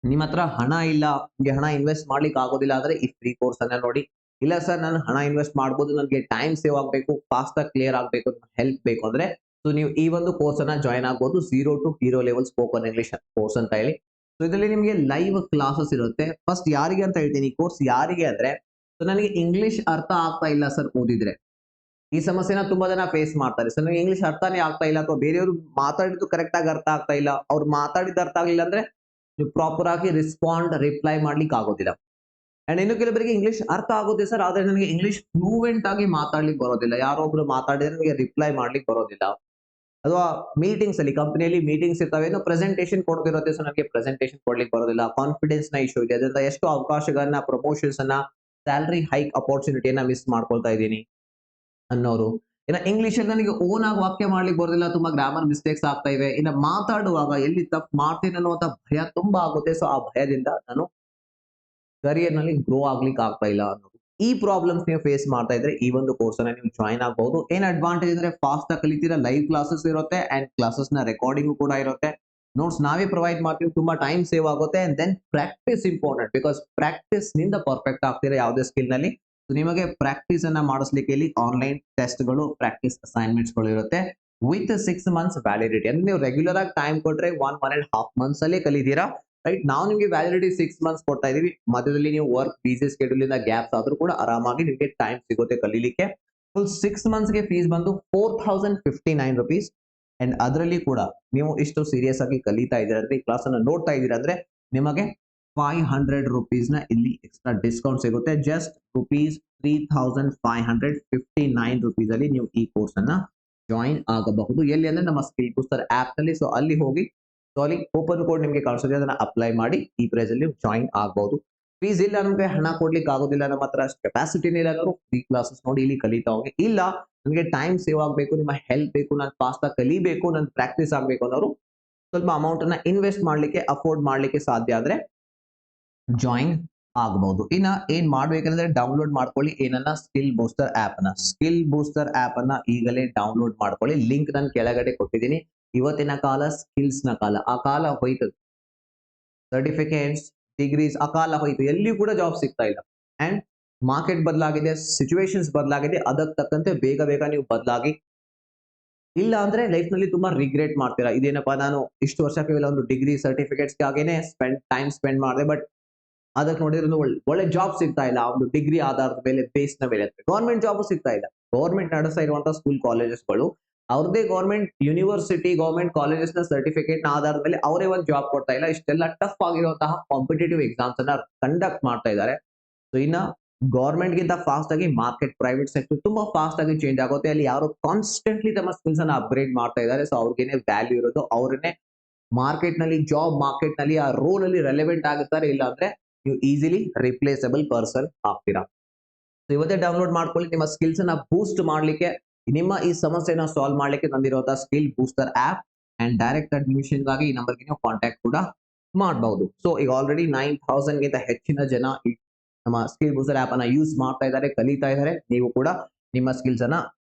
S1: ನಿಮ್ಮ ಹತ್ರ ಹಣ ಇಲ್ಲ, ನಿಮಗೆ ಹಣ ಇನ್ವೆಸ್ಟ್ ಮಾಡ್ಲಿಕ್ಕೆ ಆಗೋದಿಲ್ಲ ಅಂದ್ರೆ ಈ ಫ್ರೀ ಕೋರ್ಸ್ ಅನ್ನ ನೋಡಿ. ಇಲ್ಲ ಸರ್ ನಾನು ಹಣ ಇನ್ವೆಸ್ಟ್ ಮಾಡ್ಬೋದು, ನನಗೆ ಟೈಮ್ ಸೇವ್ ಆಗಬೇಕು, ಫಾಸ್ಟ್ ಆಗಿ ಕ್ಲಿಯರ್ ಆಗಬೇಕು, ಹೆಲ್ಪ್ ಬೇಕು ಅಂದ್ರೆ ಸೊ ನೀವು ಈ ಒಂದು ಕೋರ್ಸ್ ಅನ್ನ ಜಾಯಿನ್ ಆಗಬಹುದು, 0 to Hero Level spoken English course ಅಂತ ಹೇಳಿ. ಸೊ ಇದರಲ್ಲಿ ನಿಮಗೆ ಲೈವ್ ಕ್ಲಾಸಸ್ ಇರುತ್ತೆ. ಫಸ್ಟ್ ಯಾರಿಗೆ ಅಂತ ಹೇಳ್ತೀನಿ, ಈ ಕೋರ್ಸ್ ಯಾರಿಗೆ ಅಂದ್ರೆ, ಸೊ ನನಗೆ ಇಂಗ್ಲಿಷ್ ಅರ್ಥ ಆಗ್ತಾ ಇಲ್ಲ ಸರ್ ಓದಿದ್ರೆ, ಈ ಸಮಸ್ಯೆನ ತುಂಬಾ ಜನ ಫೇಸ್ ಮಾಡ್ತಾರೆ. ಸೊ ನನಗೆ ಇಂಗ್ಲಿಷ್ ಅರ್ಥನೇ ಆಗ್ತಾ ಇಲ್ಲ, ಅಥವಾ ಬೇರೆಯವರು ಮಾತಾಡಿದ್ದು ಕರೆಕ್ಟ್ ಆಗಿ ಅರ್ಥ ಆಗ್ತಾ ಇಲ್ಲ, ಅವ್ರು ಮಾತಾಡಿದ್ದು ಅರ್ಥ ಆಗ್ಲಿಲ್ಲ ಅಂದ್ರೆ ನೀವು ಪ್ರಾಪರ್ ಆಗಿ ರಿಪ್ಲೈ ಮಾಡ್ಲಿಕ್ಕೆ ಆಗೋದಿಲ್ಲ. ಅಂಡ್ ಇನ್ನು ಕೆಲವರಿಗೆ ಇಂಗ್ಲಿಷ್ ಅರ್ಥ ಆಗುತ್ತೆ ಸರ್, ಆದ್ರೆ ನನಗೆ ಇಂಗ್ಲಿಷ್ ಫ್ಲೂಯೆಂಟ್ ಆಗಿ ಮಾತಾಡ್ಲಿಕ್ಕೆ ಬರೋದಿಲ್ಲ, ಯಾರೋ ಒಬ್ರು ಮಾತಾಡಿದ್ರೆ ನನಗೆ ರಿಪ್ಲೈ ಮಾಡ್ಲಿಕ್ಕೆ ಬರೋದಿಲ್ಲ. ಅಥವಾ ಮೀಟಿಂಗ್ಸ್ ಅಲ್ಲಿ, ಕಂಪನಿಯಲ್ಲಿ ಮೀಟಿಂಗ್ಸ್ ಇರ್ತವೆ, ಪ್ರೆಸೆಂಟೇಷನ್ ಕೊಡ್ತಿರುತ್ತೆ, ಸೊ ನನಗೆ ಪ್ರೆಸೆಂಟೇಷನ್ ಕೊಡ್ಲಿಕ್ಕೆ ಬರೋದಿಲ್ಲ, ಕಾನ್ಫಿಡೆನ್ಸ್ ನ ಇಶ್ಯೂ ಇದೆ, ಅದರಿಂದ ಎಷ್ಟು ಅವಕಾಶಗಳನ್ನ, ಪ್ರಮೋಷನ್ಸ್ ಅನ್ನ, ಸ್ಯಾಲರಿ ಹೈಕ್ ಅಪರ್ಚುನಿಟಿಯನ್ನ ಮಿಸ್ ಮಾಡ್ಕೊಳ್ತಾ ಇದ್ದೀನಿ ಅನ್ನೋರು. ಇನ್ನ ಇಂಗ್ಲಿಷ್ ಅಲ್ಲಿ ನನಗೆ ಓನ್ ಆಗಿ ವಾಕ್ಯ ಮಾಡ್ಲಿಕ್ಕೆ ಬರೋದಿಲ್ಲ, ತುಂಬಾ ಗ್ರಾಮರ್ ಮಿಸ್ಟೇಕ್ಸ್ ಆಗ್ತಾ ಇವೆ, ಇನ್ನ ಮಾತಾಡುವಾಗ ಎಲ್ಲಿ ತಪ್ಪು ಮಾಡ್ತೀನಿ ಅನ್ನುವಂತ ಭಯ ತುಂಬಾ ಆಗುತ್ತೆ. ಸೊ ಆ ಭಯದಿಂದ ನಾನು ಕರಿಯರ್ ನಲ್ಲಿ ಗ್ರೋ ಆಗ್ಲಿಕ್ಕೆ ಆಗ್ತಾ ಇಲ್ಲ ಅನ್ನೋದು. ಈ ಪ್ರಾಬ್ಲಮ್ಸ್ ನೀವು ಫೇಸ್ ಮಾಡ್ತಾ ಇದ್ರೆ ಈ ಒಂದು ಕೋರ್ಸ್ ಅನ್ನ ನೀವು ಜಾಯಿನ್ ಆಗಬಹುದು. ಏನ್ ಅಡ್ವಾಂಟೇಜ್ ಅಂದ್ರೆ ಫಾಸ್ಟ್ ಆಗಿ ಕಲಿತೀರಾ, ಲೈವ್ ಕ್ಲಾಸಸ್ ಇರುತ್ತೆ ಅಂಡ್ ಕ್ಲಾಸಸ್ ನ ರೆಕಾರ್ಡಿಂಗ್ ಕೂಡ ಇರುತ್ತೆ, ನೋಟ್ಸ್ ನಾವೇ ಪ್ರೊವೈಡ್ ಮಾಡ್ತೀವಿ, ತುಂಬಾ ಟೈಮ್ ಸೇವ್ ಆಗುತ್ತೆ. And then practice important, because practice ನಿಂದ ಪರ್ಫೆಕ್ಟ್ ಆಗ್ತೀರಾ ಯಾವುದೇ ಸ್ಕಿಲ್ ನಲ್ಲಿ. ನಿಮಗೆ ಪ್ರಾಕ್ಟೀಸ್ ಅನ್ನ ಮಾಡಿಸ್ಲಿಕ್ಕೆ ಇಲ್ಲಿ ಆನ್ಲೈನ್ ಟೆಸ್ಟ್ ಗಳು, ಪ್ರಾಕ್ಟೀಸ್ ಅಸೈನ್ಮೆಂಟ್ಸ್ ಗಳು ಇರುತ್ತೆ ವಿತ್ 6 months ವ್ಯಾಲಿಡಿಟಿ. ಅಂದ್ರೆ ನೀವು ರೆಗ್ಯುಲರ್ ಆಗಿ ಟೈಮ್ ಕೊಟ್ರೆ 1.5 months ಅಲ್ಲಿ ಕಲಿತೀರಾ, ರೈಟ್. ನಾವು ನಿಮಗೆ ವ್ಯಾಲಿಡಿಟಿ 6 months ಕೊಡ್ತಾ ಇದೀವಿ. ಮಧ್ಯದಲ್ಲಿ ನೀವು ವರ್ಕ್ ಬಿಸಿ ಸ್ಕೆಡ್ಯೂಲ್ ಇಂದ ಗ್ಯಾಪ್ಸ್ ಆದ್ರೂ ಕೂಡ ಆರಾಮಾಗಿ ನಿಮಗೆ ಟೈಮ್ ಸಿಗುತ್ತೆ ಕಲೀಲಿಕ್ಕೆ. ಫುಲ್ 6 months ಗೆ ಫೀಸ್ ಬಂದು 4059 rupees. ಅಂಡ್ ಅದರಲ್ಲಿ ಕೂಡ ನೀವು ಇಷ್ಟು ಸೀರಿಯಸ್ ಆಗಿ ಕಲಿತಾ ಇದ್ದೀರಾ ಅಂದ್ರೆ, ಈ ಕ್ಲಾಸ್ ಅನ್ನ ನೋಡ್ತಾ ಇದ್ದೀರಾ ಅಂದ್ರೆ ನಿಮಗೆ 500 rupees ನ ಇಲ್ಲಿ ಎಕ್ಸ್ಟ್ರಾ ಡಿಸ್ಕೌಂಟ್ ಸಿಗುತ್ತೆ. ಜಸ್ಟ್ ₹3559 ಅಲ್ಲಿ ನೀವು ಈ ಕೋರ್ಸ್ ಅನ್ನ ಜಾಯಿನ್ ಆಗಬಹುದು. ಎಲ್ಲಿ ಅಂದ್ರೆ ನಮ್ಮ ಸ್ಕಿಲ್ ಬೂಸ್ಟರ್ ಆಪ್ ನಲ್ಲಿ. ಸೊ ಅಲ್ಲಿ ಹೋಗಿ, ಸೊ ಅಲ್ಲಿ ಕೂಪನ್ ಕೋಡ್ ನಿಮಗೆ ಕಳಿಸೋದೇ, ಅದನ್ನ ಅಪ್ಲೈ ಮಾಡಿ ಈ ಪ್ರೈಸ್ ಅಲ್ಲಿ ಜಾಯಿನ್ ಆಗಬಹುದು. ಫೀಸ್ ಇಲ್ಲ, ನಮಗೆ ಹಣ ಕೊಡ್ಲಿಕ್ಕೆ ಆಗೋದಿಲ್ಲ, ನಮ್ಮ ಹತ್ರ ಅಷ್ಟು ಕೆಪಾಸಿಟಿನೇ ಇಲ್ಲ ಅನ್ನೋರು ಫ್ರೀ ಕ್ಲಾಸಸ್ ನೋಡಿ ಇಲ್ಲಿ ಕಲಿತಾ ಹೋಗಿ. ಇಲ್ಲ ನನಗೆ ಟೈಮ್ ಸೇವ್ ಆಗಬೇಕು, ನಿಮ್ಮ ಹೆಲ್ಪ್ ಬೇಕು, ನಾನು ಫಾಸ್ಟ್ ಆಗಿ ಕಲಿಬೇಕು, ನನ್ನ ಪ್ರಾಕ್ಟೀಸ್ ಆಗಬೇಕು ಅನ್ನೋರು ಸ್ವಲ್ಪ ಅಮೌಂಟ್ ಅನ್ನ ಇನ್ವೆಸ್ಟ್ ಮಾಡ್ಲಿಕ್ಕೆ, ಅಫೋರ್ಡ್ ಮಾಡ್ಲಿಕ್ಕೆ ಸಾಧ್ಯ ಆದ್ರೆ ಜಾಯಿನ್ ಆಗಬಹುದು. ಇನ್ನ ಏನ್ ಮಾಡ್ಬೇಕಂದ್ರೆ ಡೌನ್ಲೋಡ್ ಮಾಡ್ಕೊಳ್ಳಿ ಏನನ್ನ, ಸ್ಕಿಲ್ ಬೂಸ್ಟರ್ ಆಪ್ ಅನ್ನ ಈಗಲೇ ಡೌನ್ಲೋಡ್ ಮಾಡ್ಕೊಳ್ಳಿ. ಲಿಂಕ್ ನಾನು ಕೆಳಗಡೆ ಕೊಟ್ಟಿದ್ದೀನಿ. ಇವತ್ತಿನ ಕಾಲ ಸ್ಕಿಲ್ಸ್ ನ ಕಾಲ, ಆ ಕಾಲ ಹೋಯ್ತು. ಸರ್ಟಿಫಿಕೇಟ್ಸ್, ಡಿಗ್ರೀಸ್, ಆ ಕಾಲ ಹೋಯ್ತು, ಎಲ್ಲಿಯೂ ಕೂಡ ಜಾಬ್ ಸಿಗ್ತಾ ಇಲ್ಲ. ಅಂಡ್ ಮಾರ್ಕೆಟ್ ಬದಲಾಗಿದೆ, ಸಿಚುವೇಶನ್ಸ್ ಬದಲಾಗಿದೆ, ಅದಕ್ಕೆ ತಕ್ಕಂತೆ ಬೇಗ ಬೇಗ ನೀವು ಬದಲಾಗಿ, ಇಲ್ಲ ಅಂದ್ರೆ ಲೈಫ್ ನಲ್ಲಿ ತುಂಬಾ ರಿಗ್ರೆಟ್ ಮಾಡ್ತೀರಾ. ಇದೇನಪ್ಪ, ನಾನು ಇಷ್ಟು ವರ್ಷ ಕೇವಲ ಒಂದು ಡಿಗ್ರಿ ಸರ್ಟಿಫಿಕೇಟ್ಸ್ ಗಾಗೇನೆ ಟೈಮ್ ಸ್ಪೆಂಡ್ ಮಾಡಿದೆ, ಬಟ್ ಅದಕ್ಕೆ ನೋಡಿದ್ರೆ ಒಳ್ಳೆ ಜಾಬ್ ಸಿಗ್ತಾ ಇಲ್ಲ, ಆ ಒಂದು ಡಿಗ್ರಿ ಆಧಾರದ ಮೇಲೆ, ಬೇಸ್ ನ ಮೇಲೆ. ಗೌರ್ಮೆಂಟ್ ಜಾಬ್ ಸಿಗ್ತಾ ಇಲ್ಲ. ಗೌರ್ಮೆಂಟ್ ನಡೆಸ್ತಾ ಇರುವಂತಹ ಸ್ಕೂಲ್ ಕಾಲೇಜಸ್ಗಳು ಅವ್ರದೇ ಗೌರ್ಮೆಂಟ್ ಯೂನಿವರ್ಸಿಟಿ, ಗೌರ್ಮೆಂಟ್ ಕಾಲೇಜಸ್ ನ ಸರ್ಟಿಫಿಕೇಟ್ ನ ಆಧಾರದ ಮೇಲೆ ಅವರೇ ಒಂದು ಜಾಬ್ ಕೊಡ್ತಾ ಇಲ್ಲ. ಇಷ್ಟೆಲ್ಲ ಟಫ್ ಆಗಿರುವಂತಹ ಕಾಂಪಿಟೇಟಿವ್ ಎಕ್ಸಾಮ್ಸ್ ಅನ್ನ ಕಂಡಕ್ಟ್ ಮಾಡ್ತಾ ಇದ್ದಾರೆ. ಸೊ ಇನ್ನ ಗೌರ್ಮೆಂಟ್ ಗಿಂತ ಫಾಸ್ಟ್ ಆಗಿ ಮಾರ್ಕೆಟ್, ಪ್ರೈವೇಟ್ ಸೆಕ್ಟರ್ ತುಂಬಾ ಫಾಸ್ಟ್ ಆಗಿ ಚೇಂಜ್ ಆಗುತ್ತೆ. ಅಲ್ಲಿ ಯಾರು ಕಾನ್ಸ್ಟೆಂಟ್ಲಿ ತಮ್ಮ ಸ್ಕಿಲ್ಸ್ ಅನ್ನ ಅಪ್ಗ್ರೇಡ್ ಮಾಡ್ತಾ ಇದ್ದಾರೆ. ಸೊ ಅವ್ರಿಗೇನೆ ವ್ಯಾಲ್ಯೂ ಇರೋದು, ಅವ್ರನ್ನೇ ಮಾರ್ಕೆಟ್ ನಲ್ಲಿ, ಜಾಬ್ ಮಾರ್ಕೆಟ್ ನಲ್ಲಿ ಆ ರೋಲ್ ಅಲ್ಲಿ ರೆಲೆವೆಂಟ್ ಆಗುತ್ತಾರೆ. ಇಲ್ಲ ಅಂದ್ರೆ ನೀವು ಈಸಿಲಿ ರಿಪ್ಲೇಸಬಲ್ ಪರ್ಸನ್ ಆಗ್ತೀರಾ. ಸೊ ಇವತ್ತೇ ಡೌನ್ಲೋಡ್ ಮಾಡ್ಕೊಳ್ಳಿ, ನಿಮ್ಮ ಸ್ಕಿಲ್ಸ್ ಅನ್ನ ಬೂಸ್ಟ್ ಮಾಡ್ಲಿಕ್ಕೆ, ನಿಮ್ಮ ಈ ಸಮಸ್ಯೆನ ಸಾಲ್ವ್ ಮಾಡ್ಲಿಕ್ಕೆ ತಂದಿರುವಂತಹ skill booster app. And direct admission ಗಾಗಿ ಈ ನಂಬರ್ಗೆ ನೀವು ಕಾಂಟ್ಯಾಕ್ಟ್ ಕೂಡ ಮಾಡಬಹುದು. ಸೊ ಈಗ ಆಲ್ರೆಡಿ 9000 ಗಿಂತ ಹೆಚ್ಚಿನ ಜನ ಈ ನಮ್ಮ ಸ್ಕಿಲ್ ಬೂಸ್ಟರ್ ಆಪ್ ಅನ್ನ ಯೂಸ್ ಮಾಡ್ತಾ ಇದ್ದಾರೆ, ಕಲಿತಾ ಇದ್ದಾರೆ. ನೀವು ಕೂಡ ನಿಮ್ಮ ಸ್ಕಿಲ್ಸ್ ಅನ್ನ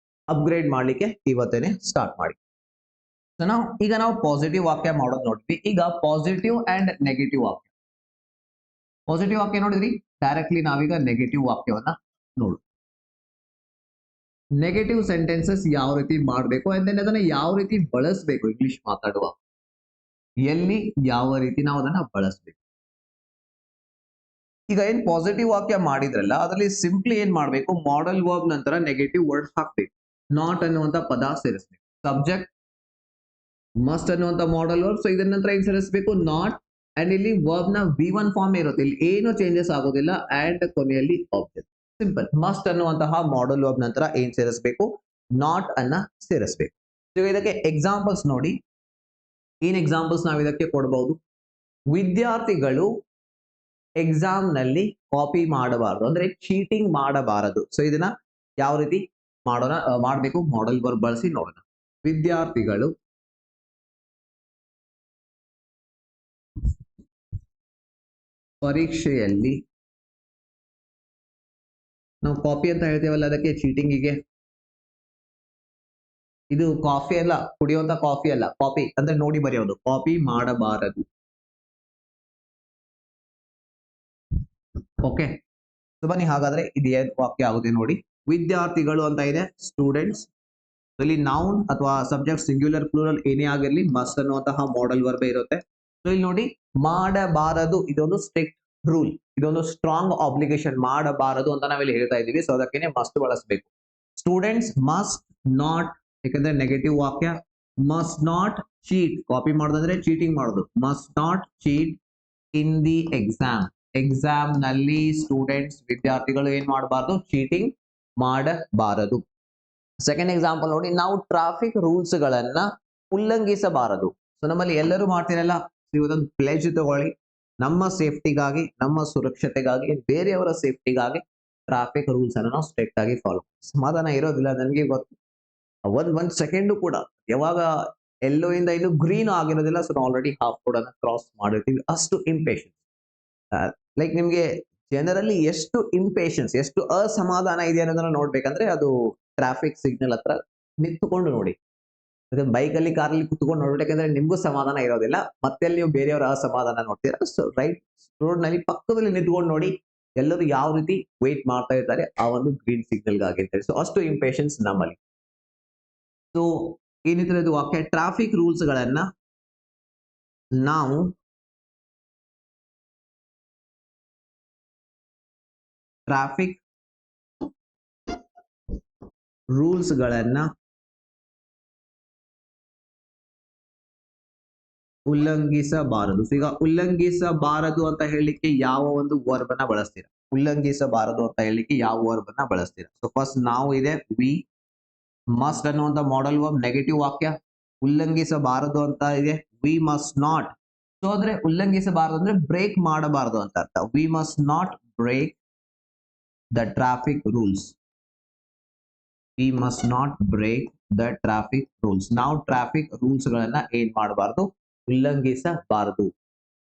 S1: ಅಪ್ಗ್ರೇಡ್ ಮಾಡ್ಲಿಕ್ಕೆ ಇವತ್ತೇನೆ ಸ್ಟಾರ್ಟ್ ಮಾಡಿ. ಸೊ ಈಗ ನಾವು ಪಾಸಿಟಿವ್ ವಾಕ್ಯ ಮಾಡೋದು ನೋಡಿದ್ವಿ. ಈಗ ಪಾಸಿಟಿವ್ ಅಂಡ್ ನೆಗೆಟಿವ್ ವಾಕ್ಯ. ಪಾಸಿಟಿವ್ ವಾಕ್ಯ ನೋಡಿದ್ರಿ, ಡೈರೆಕ್ಟ್ಲಿ ನಾವೀಗ ನೆಗೆಟಿವ್ ವಾಕ್ಯವನ್ನ ನೋಡು. ನೆಗೆಟಿವ್ ಸೆಂಟೆನ್ಸಸ್ ಯಾವ ರೀತಿ ಮಾಡಬೇಕು, ಅದನ್ನ ಯಾವ ರೀತಿ ಬಳಸಬೇಕು, ಇಂಗ್ಲಿಷ್ ಮಾತಾಡುವಾಗ ಎಲ್ಲಿ ಯಾವ ರೀತಿ ನಾವು ಅದನ್ನ ಬಳಸಬೇಕು. ಈಗ ಏನ್ ಪಾಸಿಟಿವ್ ವಾಕ್ಯ ಮಾಡಿದ್ರಲ್ಲ, ಅದರಲ್ಲಿ ಸಿಂಪ್ಲಿ ಏನ್ ಮಾಡಬೇಕು, ಮಾಡೆಲ್ ವರ್ಬ್ ನಂತರ ನೆಗೆಟಿವ್ ವರ್ಡ್ ಹಾಕ್ಬೇಕು. ನಾಟ್ ಅನ್ನುವಂತ ಪದ ಸೇರಿಸಬೇಕು. ಸಬ್ಜೆಕ್ಟ್ ಮಸ್ಟ್ ಅನ್ನುವಂತ ಮಾಡೆಲ್ ವರ್ಬ್. ಸೊ ಇದರ ನಂತರ ಏನ್ ಸೇರಿಸಬೇಕು, ನಾಟ್. ಅಂಡ್ ಇಲ್ಲಿ ವರ್ಬ್ ನ V1 ಫಾರ್ಮ್ ಇರುತ್ತೆ, ಇಲ್ಲಿ ಏನು ಚೇಂಜಸ್ ಆಗೋದಿಲ್ಲ. ಅಂಡ್ ಕೊನೆಯಲ್ಲಿ ಆಬ್ಜೆಕ್ಟ್. ಸಿಂಪಲ್. ಮಸ್ಟ್ ಅನ್ನುವಂತಹ ಮಾಡೆಲ್ ವರ್ಬ್ ನಂತರ ಏನ್ ಸೇರಿಸಬೇಕು, ನಾಟ್ ಅನ್ನ ಸೇರಿಸಬೇಕು. ಇದಕ್ಕೆ ಎಕ್ಸಾಂಪಲ್ಸ್ ನೋಡಿ. ಏನ್ ಎಕ್ಸಾಂಪಲ್ಸ್ ನಾವು ಇದಕ್ಕೆ ಕೊಡಬಹುದು, ವಿದ್ಯಾರ್ಥಿಗಳು ಎಕ್ಸಾಮ್ ನಲ್ಲಿ ಕಾಪಿ ಮಾಡಬಾರದು, ಅಂದ್ರೆ ಚೀಟಿಂಗ್ ಮಾಡಬಾರದು. ಸೊ ಇದನ್ನ ಯಾವ ರೀತಿ ಮಾಡಬೇಕು, ಮಾಡೆಲ್ ವರ್ಬ್ ಬಳಸಿ ನೋಡೋಣ. ವಿದ್ಯಾರ್ಥಿಗಳು ಪರೀಕ್ಷೆಯಲ್ಲಿ, ನಾವು ಕಾಪಿ ಅಂತ ಹೇಳ್ತೇವಲ್ಲ, ಅದಕ್ಕೆ ಚೀಟಿಂಗಿಗೆ ಇದು ಕಾಫಿ ಅಲ್ಲ, ಕುಡಿಯುವಂತ ಕಾಫಿ ಅಲ್ಲ, ಕಾಪಿ ಅಂದ್ರೆ ನೋಡಿ ಬರೆಯೋದು, ಕಾಪಿ ಮಾಡಬಾರದು. ಓಕೆ, ಸೊ ಬನ್ನಿ ಹಾಗಾದ್ರೆ ಇದು ಏನ್ ವಾಕ್ಯ ಆಗುತ್ತೆ ನೋಡಿ. ವಿದ್ಯಾರ್ಥಿಗಳು ಅಂತ ಇದೆ, ಸ್ಟೂಡೆಂಟ್ಸ್. ಇಲ್ಲಿ ನೌನ್ ಅಥವಾ ಸಬ್ಜೆಕ್ಟ್ ಸಿಂಗ್ಯುಲರ್ ಪ್ಲೂರಲ್ ಏನೇ ಆಗಿರ್ಲಿ ಮಸ್ಟ್ ಅನ್ನುವಂತಹ ಮಾಡಲ್ ವರ್ಬ್ ಇರುತ್ತೆ. ಸೊ ಇಲ್ಲಿ ನೋಡಿ, ಮಾಡಬಾರದು ಇದೊಂದು ಸ್ಟ್ರಿಕ್ಟ್ ರೂಲ್, ಇದೊಂದು ಸ್ಟ್ರಾಂಗ್ ಆಬ್ಲಿಗೇಷನ್, ಮಾಡಬಾರದು ಅಂತ ನಾವಿಲ್ಲಿ ಹೇಳ್ತಾ ಇದೀವಿ. ಸೊ ಅದಕ್ಕೆ ಮಸ್ಟ್ ಬಳಸಬೇಕು. ಸ್ಟೂಡೆಂಟ್ಸ್ ಮಸ್ಟ್ ನಾಟ್, ಯಾಕಂದ್ರೆ ನೆಗೆಟಿವ್ ವಾಕ್ಯ. ಮಸ್ಟ್ ನಾಟ್ ಚೀಟ್, ಕಾಪಿ ಮಾಡೋದಂದ್ರೆ ಚೀಟಿಂಗ್ ಮಾಡೋದು. Must not cheat in the exam, exam ನಲ್ಲಿ ಸ್ಟೂಡೆಂಟ್ಸ್ ವಿದ್ಯಾರ್ಥಿಗಳು ಏನ್ ಮಾಡಬಾರದು, ಚೀಟಿಂಗ್ ಮಾಡಬಾರದು. ಸೆಕೆಂಡ್ ಎಕ್ಸಾಂಪಲ್ ನೋಡಿ, ನಾವು ಟ್ರಾಫಿಕ್ ರೂಲ್ಸ್ ಗಳನ್ನ ಉಲ್ಲಂಘಿಸಬಾರದು. ಸೊ ನಮ್ಮಲ್ಲಿ ಎಲ್ಲರೂ ಮಾಡ್ತಿರಲ್ಲ, ಇವತ್ತೊಂದು ಪ್ಲೆಜ್ ತಗೊಳ್ಳಿ, ನಮ್ಮ ಸೇಫ್ಟಿಗಾಗಿ, ನಮ್ಮ ಸುರಕ್ಷತೆಗಾಗಿ, ಬೇರೆಯವರ ಸೇಫ್ಟಿಗಾಗಿ ಟ್ರಾಫಿಕ್ ರೂಲ್ಸ್ ಅನ್ನು ನಾವು ಸ್ಟ್ರಿಕ್ಟ್ ಆಗಿ ಫಾಲೋ. ಸಮಾಧಾನ ಇರೋದಿಲ್ಲ, ನನಗೆ ಗೊತ್ತು. ಒಂದ್ ಸೆಕೆಂಡ್ ಕೂಡ ಯಾವಾಗ ಎಲ್ಲೋ ಇಂದ ಇನ್ನು ಗ್ರೀನ್ ಆಗಿರೋದಿಲ್ಲ, ಸೊ ನಾವು ಆಲ್ರೆಡಿ ಹಾಫ್ ರೋಡ್ ಅನ್ನ ಕ್ರಾಸ್ ಮಾಡಿರ್ತೀವಿ, ಅಷ್ಟು ಇಂಪೇಷನ್ಸ್. ಲೈಕ್ ನಿಮ್ಗೆ ಜನರಲ್ಲಿ ಎಷ್ಟು ಇಂಪೇಷನ್ಸ್, ಎಷ್ಟು ಅಸಮಾಧಾನ ಇದೆ ಅನ್ನೋದನ್ನ ನೋಡ್ಬೇಕಂದ್ರೆ ಅದು ಟ್ರಾಫಿಕ್ ಸಿಗ್ನಲ್ ಹತ್ರ ನಿಂತುಕೊಂಡು ನೋಡಿ. ಬೈಕ್ ಅಲ್ಲಿ ಕಾರಲ್ಲಿ ಕುತ್ಕೊಂಡು ನೋಡ್ಬೇಕು, ಯಾಕಂದ್ರೆ ನಿಮ್ಗೂ ಸಮಾಧಾನ ಇರೋದಿಲ್ಲ, ಮತ್ತೆ ಅಲ್ಲಿ ನೀವು ಬೇರೆಯವರ ಅಸಮಾಧಾನ ನೋಡ್ತೀರಾ. ಸೊ ರೈಟ್ ರೋಡ್ ನಲ್ಲಿ ಪಕ್ಕದಲ್ಲಿ ನಿಂತ್ಕೊಂಡು ನೋಡಿ ಎಲ್ಲರೂ ಯಾವ ರೀತಿ ವೇಟ್ ಮಾಡ್ತಾ ಇರ್ತಾರೆ ಆ ಒಂದು ಗ್ರೀನ್ ಸಿಗ್ನಲ್ ಗಾಗಿ. ಸೊ ಅಷ್ಟು ಇಂಪೇಷನ್ಸ್ ನಮ್ಮಲ್ಲಿ. ಸೊ ಏನಿದ್ರೆ ಇದು ವಾಕ್ಯ, ಟ್ರಾಫಿಕ್ ರೂಲ್ಸ್ ಗಳನ್ನ ನಾವು ಟ್ರಾಫಿಕ್ ರೂಲ್ಸ್ ಗಳನ್ನ ಉಲ್ಲಂಘಿಸಬಾರದು. ಈಗ ಉಲ್ಲಂಘಿಸಬಾರದು ಅಂತ ಹೇಳಲಿಕ್ಕೆ ಯಾವ ಒಂದು ವರ್ಬ್ ಅನ್ನ ಬಳಸ್ತೀರಾ? ಉಲ್ಲಂಘಿಸಬಾರದು ಅಂತ ಹೇಳಲಿಕ್ಕೆ ಯಾವ ವರ್ಬ್ ಅನ್ನ ಬಳಸ್ತೀರಾ? ಸೊ ಫಸ್ಟ್ ನಾವು ಇದೆ ವಿ. ಮಸ್ಟ್ ಅನ್ನುವಂತ ಮಾಡಲ್ ವರ್ಬ್ ನೆಗೆಟಿವ್ ವಾಕ್ಯ. ಉಲ್ಲಂಘಿಸಬಾರದು ಅಂತ ಇದೆ ವಿ ಮಸ್ಟ್ ನಾಟ್. ಸೊ ಅಂದ್ರೆ ಉಲ್ಲಂಘಿಸಬಾರದು ಅಂದ್ರೆ ಬ್ರೇಕ್ ಮಾಡಬಾರದು ಅಂತ ಅರ್ಥ. We must not break the traffic rules. We must not break the traffic rules. ನಾವು ಟ್ರಾಫಿಕ್ ರೂಲ್ಸ್ ಗಳನ್ನ ಏನ್ ಮಾಡಬಾರದು, ಉಲ್ಲಂಘಿಸಬಾರದು,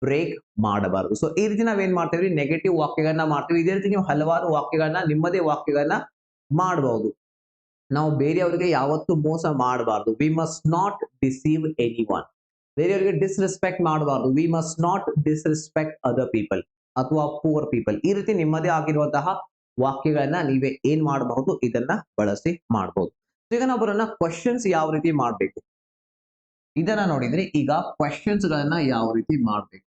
S1: ಬ್ರೇಕ್ ಮಾಡಬಾರದು. ಸೊ ಈ ರೀತಿ ನಾವೇನ್ ಮಾಡ್ತೀವಿ, ನೆಗೆಟಿವ್ ವಾಕ್ಯಗಳನ್ನ ಮಾಡ್ತೀವಿ. ಇದೇ ರೀತಿ ನೀವು ಹಲವಾರು ವಾಕ್ಯಗಳನ್ನ, ನಿಮ್ಮದೇ ವಾಕ್ಯಗಳನ್ನ ಮಾಡಬಹುದು. ನಾವು ಬೇರೆಯವರಿಗೆ ಯಾವತ್ತೂ ಮೋಸ ಮಾಡಬಾರದು. V must not deceive any one. ಬೇರೆಯವರಿಗೆ ಡಿಸ್ರೆಸ್ಪೆಕ್ಟ್ ಮಾಡಬಾರದು. V must not disrespect other people ಅಥವಾ ಪೂರ್ ಪೀಪಲ್. ಈ ರೀತಿ ನಿಮ್ಮದೇ ಆಗಿರುವಂತಹ ವಾಕ್ಯಗಳನ್ನ ನೀವೇ ಏನ್ ಮಾಡಬಹುದು, ಇದನ್ನ ಬಳಸಿ ಮಾಡಬಹುದು. ಈಗ ನಾವು ಬರೋಣ ಕ್ವಶನ್ಸ್ ಯಾವ ರೀತಿ ಮಾಡ್ಬೇಕು ಇದನ್ನ ನೋಡಿದ್ರೆ, ಈಗ ಕ್ವಶನ್ಸ್ ಗಳನ್ನ ಯಾವ ರೀತಿ ಮಾಡ್ಬೇಕು.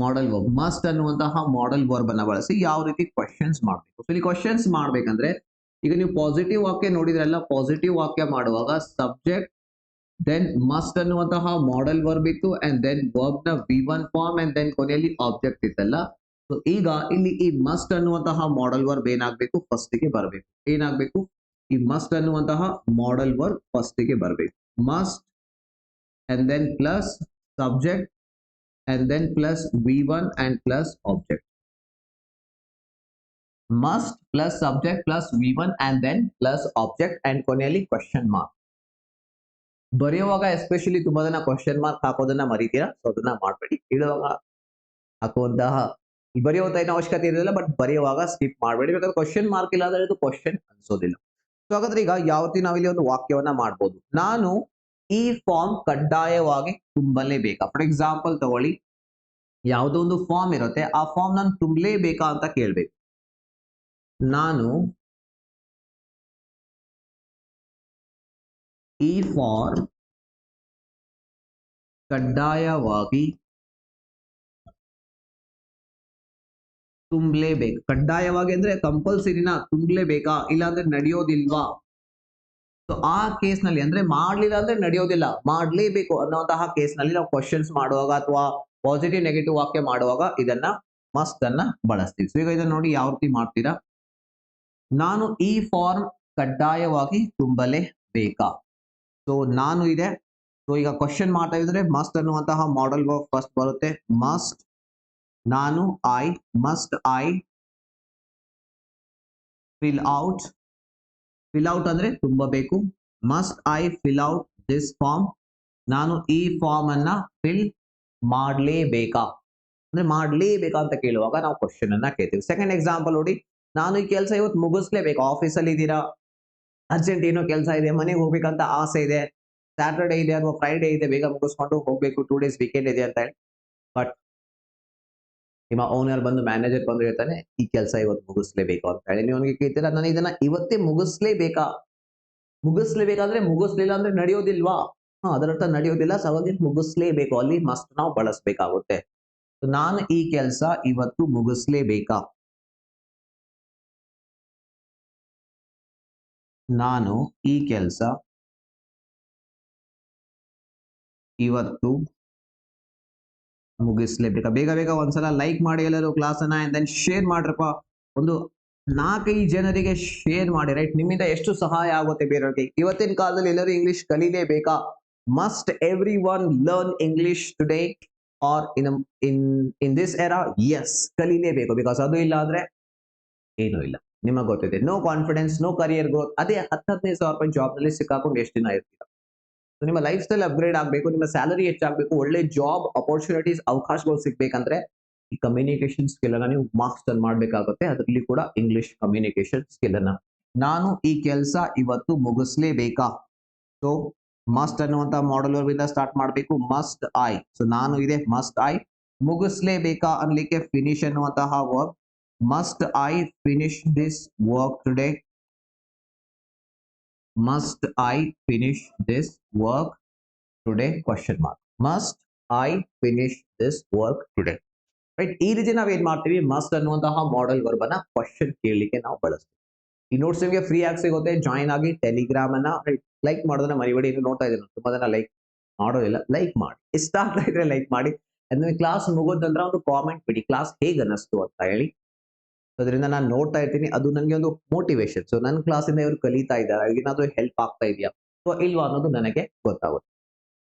S1: ಮಾಡೆಲ್ ವರ್ಬ್ ಮಸ್ಟ್ ಅನ್ನುವಂತಹ ಮಾಡೆಲ್ ವರ್ಬ್ ಅನ್ನ ಬಳಸಿ ಯಾವ ರೀತಿ ಕ್ವಶನ್ಸ್ ಮಾಡಬೇಕು. ಸೊ ಇಲ್ಲಿ ಕ್ವಶನ್ಸ್ ಮಾಡ್ಬೇಕಂದ್ರೆ, ಈಗ ನೀವು ಪಾಸಿಟಿವ್ ವಾಕ್ಯ ನೋಡಿದ್ರಲ್ಲ, ಪಾಸಿಟಿವ್ ವಾಕ್ಯ ಮಾಡುವಾಗ ಸಬ್ಜೆಕ್ಟ್ ದೆನ್ ಮಸ್ಟ್ ಅನ್ನುವಂತಹ ಮಾಡೆಲ್ ವರ್ಬ್ ಇತ್ತು, ಅಂಡ್ ದೆನ್ ವರ್ಬ್ ನ V1 ಫಾರ್ಮ್, ಅಂಡ್ ದೆನ್ ಕೊನೆಯಲ್ಲಿ ಆಬ್ಜೆಕ್ಟ್ ಇತ್ತಲ್ಲ. ಸೊ ಈಗ ಇಲ್ಲಿ ಈ ಮಸ್ಟ್ ಅನ್ನುವಂತಹ ಮಾಡೆಲ್ ವರ್ಬ್ ಏನಾಗಬೇಕು, ಫಸ್ಟ್ ಗೆ ಬರಬೇಕು. ಏನಾಗಬೇಕು, ಈ ಮಸ್ಟ್ ಅನ್ನುವಂತಹ ಮಾಡೆಲ್ ವರ್ಬ್ ಫಸ್ಟ್ ಗೆ ಬರಬೇಕು. Must and then plus subject and then plus V1 and plus object. Must plus subject plus V1 and then plus object and ಕೊನೆಯಲ್ಲಿ question mark. ಬರೆಯುವಾಗ ಎಸ್ಪೆಷಲಿ ತುಂಬಾ ಜನ ಕ್ವಶನ್ ಮಾರ್ಕ್ ಹಾಕೋದನ್ನ ಮರಿತೀರಾ, ಸೊ ಅದನ್ನ ಮಾಡಬೇಡಿ. ಇಡುವಾಗ ಹಾಕುವಂತಹ, ಬರೆಯುವಂತ ಏನು ಅವಶ್ಯಕತೆ ಇರೋದಿಲ್ಲ, ಬಟ್ ಬರೆಯುವಾಗ ಸ್ಕಿಪ್ ಮಾಡಬೇಡಿ. ಬೇಕಾದ್ರೆ ಕ್ವಶನ್ ಮಾರ್ಕ್ ಇಲ್ಲ ಅಂದ್ರೆ ಇದು ಕ್ವಶನ್ ಅನ್ಸೋದಿಲ್ಲ. ಸೊ ಹಾಗಾದ್ರೆ ಈಗ ಯಾವ ರೀತಿ ನಾವಿಲ್ಲಿ ಒಂದು ವಾಕ್ಯವನ್ನ ಮಾಡ್ಬೋದು. ನಾನು ಈ ಫಾರ್ಮ್ ಕಡ್ಡಾಯವಾಗಿ ತುಂಬಲೇಬೇಕಾ? ಫಾರ್ ಎಕ್ಸಾಂಪಲ್ ತಗೊಳ್ಳಿ, ಯಾವುದೋ ಒಂದು ಫಾರ್ಮ್ ಇರುತ್ತೆ, ಆ ಫಾರ್ಮ್ ನಾನು ತುಂಬಲೇಬೇಕಾ ಅಂತ ಕೇಳ್ಬೇಕು. ನಾನು ಈ ಫಾರ್ಮ್ ಕಡ್ಡಾಯವಾಗಿ ತುಂಬಲೇಬೇಕು. ಕಡ್ಡಾಯವಾಗಿ ಅಂದ್ರೆ ಕಂಪಲ್ಸರಿನಾ, ತುಂಬಲೇಬೇಕಾ, ಇಲ್ಲಾಂದ್ರೆ ನಡೆಯೋದಿಲ್ವಾ? ಸೊ ಆ ಕೇಸ್ ನಲ್ಲಿ, ಅಂದ್ರೆ ಮಾಡ್ಲಿಲ್ಲ ಅಂದ್ರೆ ನಡೆಯೋದಿಲ್ಲ, ಮಾಡ್ಲೇಬೇಕು ಅನ್ನುವಂತಹ ಕೇಸ್ ನಲ್ಲಿ ನಾವು ಕ್ವಶನ್ಸ್ ಮಾಡುವಾಗ ಅಥವಾ ಪಾಸಿಟಿವ್ ನೆಗೆಟಿವ್ ವಾಕ್ಯ ಮಾಡುವಾಗ ಇದನ್ನ ಮಸ್ಟ್ ಅನ್ನ ಬಳಸ್ತೀವಿ. ಸೊ ಈಗ ಇದನ್ನ ನೋಡಿ ಯಾವ ರೀತಿ ಮಾಡ್ತೀರಾ. ನಾನು ಈ ಫಾರ್ಮ್ ಕಡ್ಡಾಯವಾಗಿ ತುಂಬಲೇಬೇಕಾ? ಸೊ ನಾನು ಇದೆ, ಸೊ ಈಗ ಕ್ವಶನ್ ಮಾಡ್ತಾ ಇದ್ರೆ ಮಸ್ಟ್ ಅನ್ನುವಂತಹ ಮಾಡೆಲ್ ವರ್ಬ್ ಫಸ್ಟ್ ಬರುತ್ತೆ. ಮಸ್ಟ್, ನಾನು must I fill out. Fill out ಅಂದ್ರೆ ತುಂಬಬೇಕು. Must I fill out this form. ನಾನು ಈ ಫಾರ್ಮ್ ಅನ್ನ ಫಿಲ್ ಮಾಡಲೇಬೇಕಾ, ಅಂದ್ರೆ ಮಾಡ್ಲೇಬೇಕಾ ಅಂತ ಕೇಳುವಾಗ ನಾವು ಕ್ವಶನ್ ಅನ್ನ ಕೇಳ್ತೀವಿ. ಸೆಕೆಂಡ್ ಎಕ್ಸಾಂಪಲ್ ನೋಡಿ, ನಾನು ಈ ಕೆಲಸ ಇವತ್ತು ಮುಗಿಸ್ಲೇಬೇಕು. ಆಫೀಸಲ್ಲಿ ಇದ್ದೀರಾ, ಅರ್ಜೆಂಟ್ ಏನೋ ಕೆಲಸ ಇದೆ, ಮನೆಗೆ ಹೋಗ್ಬೇಕಂತ ಆಸೆ ಇದೆ, ಸ್ಯಾಟರ್ಡೆ ಇದೆ ಅಥವಾ ಫ್ರೈಡೆ ಇದೆ, ಬೇಗ ಮುಗಿಸ್ಕೊಂಡು ಹೋಗ್ಬೇಕು, 2 ಡೇಸ್ ವೀಕೆಂಡ್ ಇದೆ ಅಂತ ಹೇಳಿ. ಬಟ್ ನಿಮ್ಮ ಓನರ್ ಬಂದು ಮ್ಯಾನೇಜರ್ ಬಂದು ಹೇಳ್ತಾನೆ, ಈ ಕೆಲಸ ಇವತ್ತು ಮುಗಿಸ್ಲೇಬೇಕು ಅಂತ ಹೇಳಿ. ನೀವು ಅವನಿಗೆ ಕೇಳ್ತೀರಾ, ನಾನು ಇದನ್ನ ಇವತ್ತೇ ಮುಗಿಸ್ಲೇಬೇಕಾ? ಮುಗಿಸ್ಲೇಬೇಕಾದ್ರೆ ಮುಗಿಸ್ಲಿಲ್ಲ ಅಂದ್ರೆ ನಡೆಯೋದಿಲ್ವಾ? ಅದರರ್ಥ ನಡೆಯೋದಿಲ್ಲ. ಸೊ ಹಾಗಾಗಿ ಮುಗಿಸ್ಲೇಬೇಕು, ಅಲ್ಲಿ ಮಸ್ಟ್ ನಾವು ಬಳಸಬೇಕಾಗುತ್ತೆ. ನಾನು ಈ ಕೆಲಸ ಇವತ್ತು ಮುಗಿಸ್ಲೇಬೇಕಾ? ನಾನು ಈ ಕೆಲಸ ಇವತ್ತು ಮುಗಿಸ್ಲೇಬೇಕಾ? ಬೇಗ ಬೇಗ ಒಂದ್ಸಲ ಲೈಕ್ ಮಾಡಿ ಎಲ್ಲರೂ ಕ್ಲಾಸ್ ಅನ್ನ, ಅಂಡ್ ದೆನ್ ಶೇರ್ ಮಾಡ್ರಪ್ಪ. ಒಂದು 4-5 ಜನರಿಗೆ ಶೇರ್ ಮಾಡಿ, ರೈಟ್? ನಿಮ್ಮಿಂದ ಎಷ್ಟು ಸಹಾಯ ಆಗುತ್ತೆ ಬೇರೆಯವ್ರಿಗೆ. ಇವತ್ತಿನ ಕಾಲದಲ್ಲಿ ಎಲ್ಲರೂ ಇಂಗ್ಲಿಷ್ ಕಲಿಲೇಬೇಕಾ? Must everyone learn English today or in this era? Yes, ಕಲಿಲೇಬೇಕು. ಬಿಕಾಸ್ ಅದು ಇಲ್ಲ ಅಂದ್ರೆ ಏನೂ ಇಲ್ಲ. ನಿಮಗೆ ಗೊತ್ತಿದೆ, no confidence, no career growth. ಅದೇ 10-15 ಸಾವಿರ ರೂಪಾಯಿ ಜಾಬ್ ನಲ್ಲಿ ಸಿಕ್ಕಾಕೊಂಡು ಎಷ್ಟು ದಿನ ಇರ್ತೀರ? ನಿಮ್ಮ ಲೈಫ್ ಸ್ಟೈಲ್ ಅಪ್ಗ್ರೇಡ್ ಆಗಬೇಕು, ನಿಮ್ಮ ಸ್ಯಾಲರಿ ಹೆಚ್ಚಾಗಬೇಕು, ಒಳ್ಳೆ ಜಾಬ್ ಅಪರ್ಚುನಿಟೀಸ್ ಅವಕಾಶಗಳು ಸಿಗ್ಬೇಕಂದ್ರೆ ಈ ಕಮ್ಯುನಿಕೇಶನ್ ಸ್ಕಿಲ್ ಅನ್ನ ನೀವು ಮಾಸ್ಟರ್ ಮಾಡಬೇಕಾಗುತ್ತೆ. ಅದರಲ್ಲಿ ಕೂಡ ಇಂಗ್ಲಿಷ್ ಕಮ್ಯುನಿಕೇಶನ್ ಸ್ಕಿಲ್ ಅನ್ನ. ನಾನು ಈ ಕೆಲಸ ಇವತ್ತು ಮುಗಿಸ್ಲೇಬೇಕಾ? ಸೊ ಮಸ್ಟ್ ಅನ್ನುವಂತ ಮಾಡಲ್ ವರ್ಬಿಂದ ಸ್ಟಾರ್ಟ್ ಮಾಡಬೇಕು. Must I. ಸೊ ನಾನು ಇದೆ ಮಸ್ಟ್ ಐ. ಮುಗಿಸ್ಲೇಬೇಕಾ ಅನ್ಲಿಕ್ಕೆ ಫಿನಿಶ್ ಅನ್ನುವಂತಹ verb. Must I finish this work today? Must I finish this work today? Question mark. Must I finish this work today? Right? ಈ ರೀತಿ ನಾವು ಏನ್ ಮಾಡ್ತೀವಿ, ಮಸ್ಟ್ ಅನ್ನುವಂತಹ ಮಾಡೆಲ್ ವರ್ಬ್ ಅನ್ನ ಕ್ವಶನ್ ಕೇಳಲಿಕ್ಕೆ ನಾವು ಬಳಸ್ತೀವಿ. ಈ ನೋಟ್ಸ್ ನಿಮಗೆ ಫ್ರೀ ಆಗಿ ಸಿಗುತ್ತೆ. ಜಾಯಿನ್ ಆಗಿ ಟೆಲಿಗ್ರಾಮ್ ಅನ್ನ ಲೈಕ್ ಮಾಡೋದನ್ನ ಮರಿಬೇಡಿ. ನೀವು ನೋಡ್ತಾ ಇದ್ದೀನಿ ತುಂಬಾ ಜನ ಲೈಕ್ ಮಾಡೋದಿಲ್ಲ. ಲೈಕ್ ಮಾಡಿ, ಇಷ್ಟ ಆಗ್ತಾ ಇದ್ರೆ ಲೈಕ್ ಮಾಡಿ. ಅಂದ್ರೆ ಕ್ಲಾಸ್ ಮುಗಿದ ನಂತರ ಒಂದು ಕಾಮೆಂಟ್ ಬಿಡಿ, ಕ್ಲಾಸ್ ಹೇಗೆ ಅನ್ನಿಸ್ತು ಅಂತ ಹೇಳಿ. ಅದರಿಂದ ನಾನು ನೋಡ್ತಾ ಇರ್ತೀನಿ, ಅದು ನನಗೆ ಒಂದು ಮೋಟಿವೇಶನ್. ಸೊ ನನ್ನ ಕ್ಲಾಸಿಂದ ಇವರು ಕಲಿತಾ ಇದ್ದಾರೆ, ಏನಾದ್ರು ಹೆಲ್ಪ್ ಆಗ್ತಾ ಇದೆಯಾ ಸೊ ಇಲ್ವಾ ಅನ್ನೋದು ನನಗೆ ಗೊತ್ತಾಗುತ್ತೆ.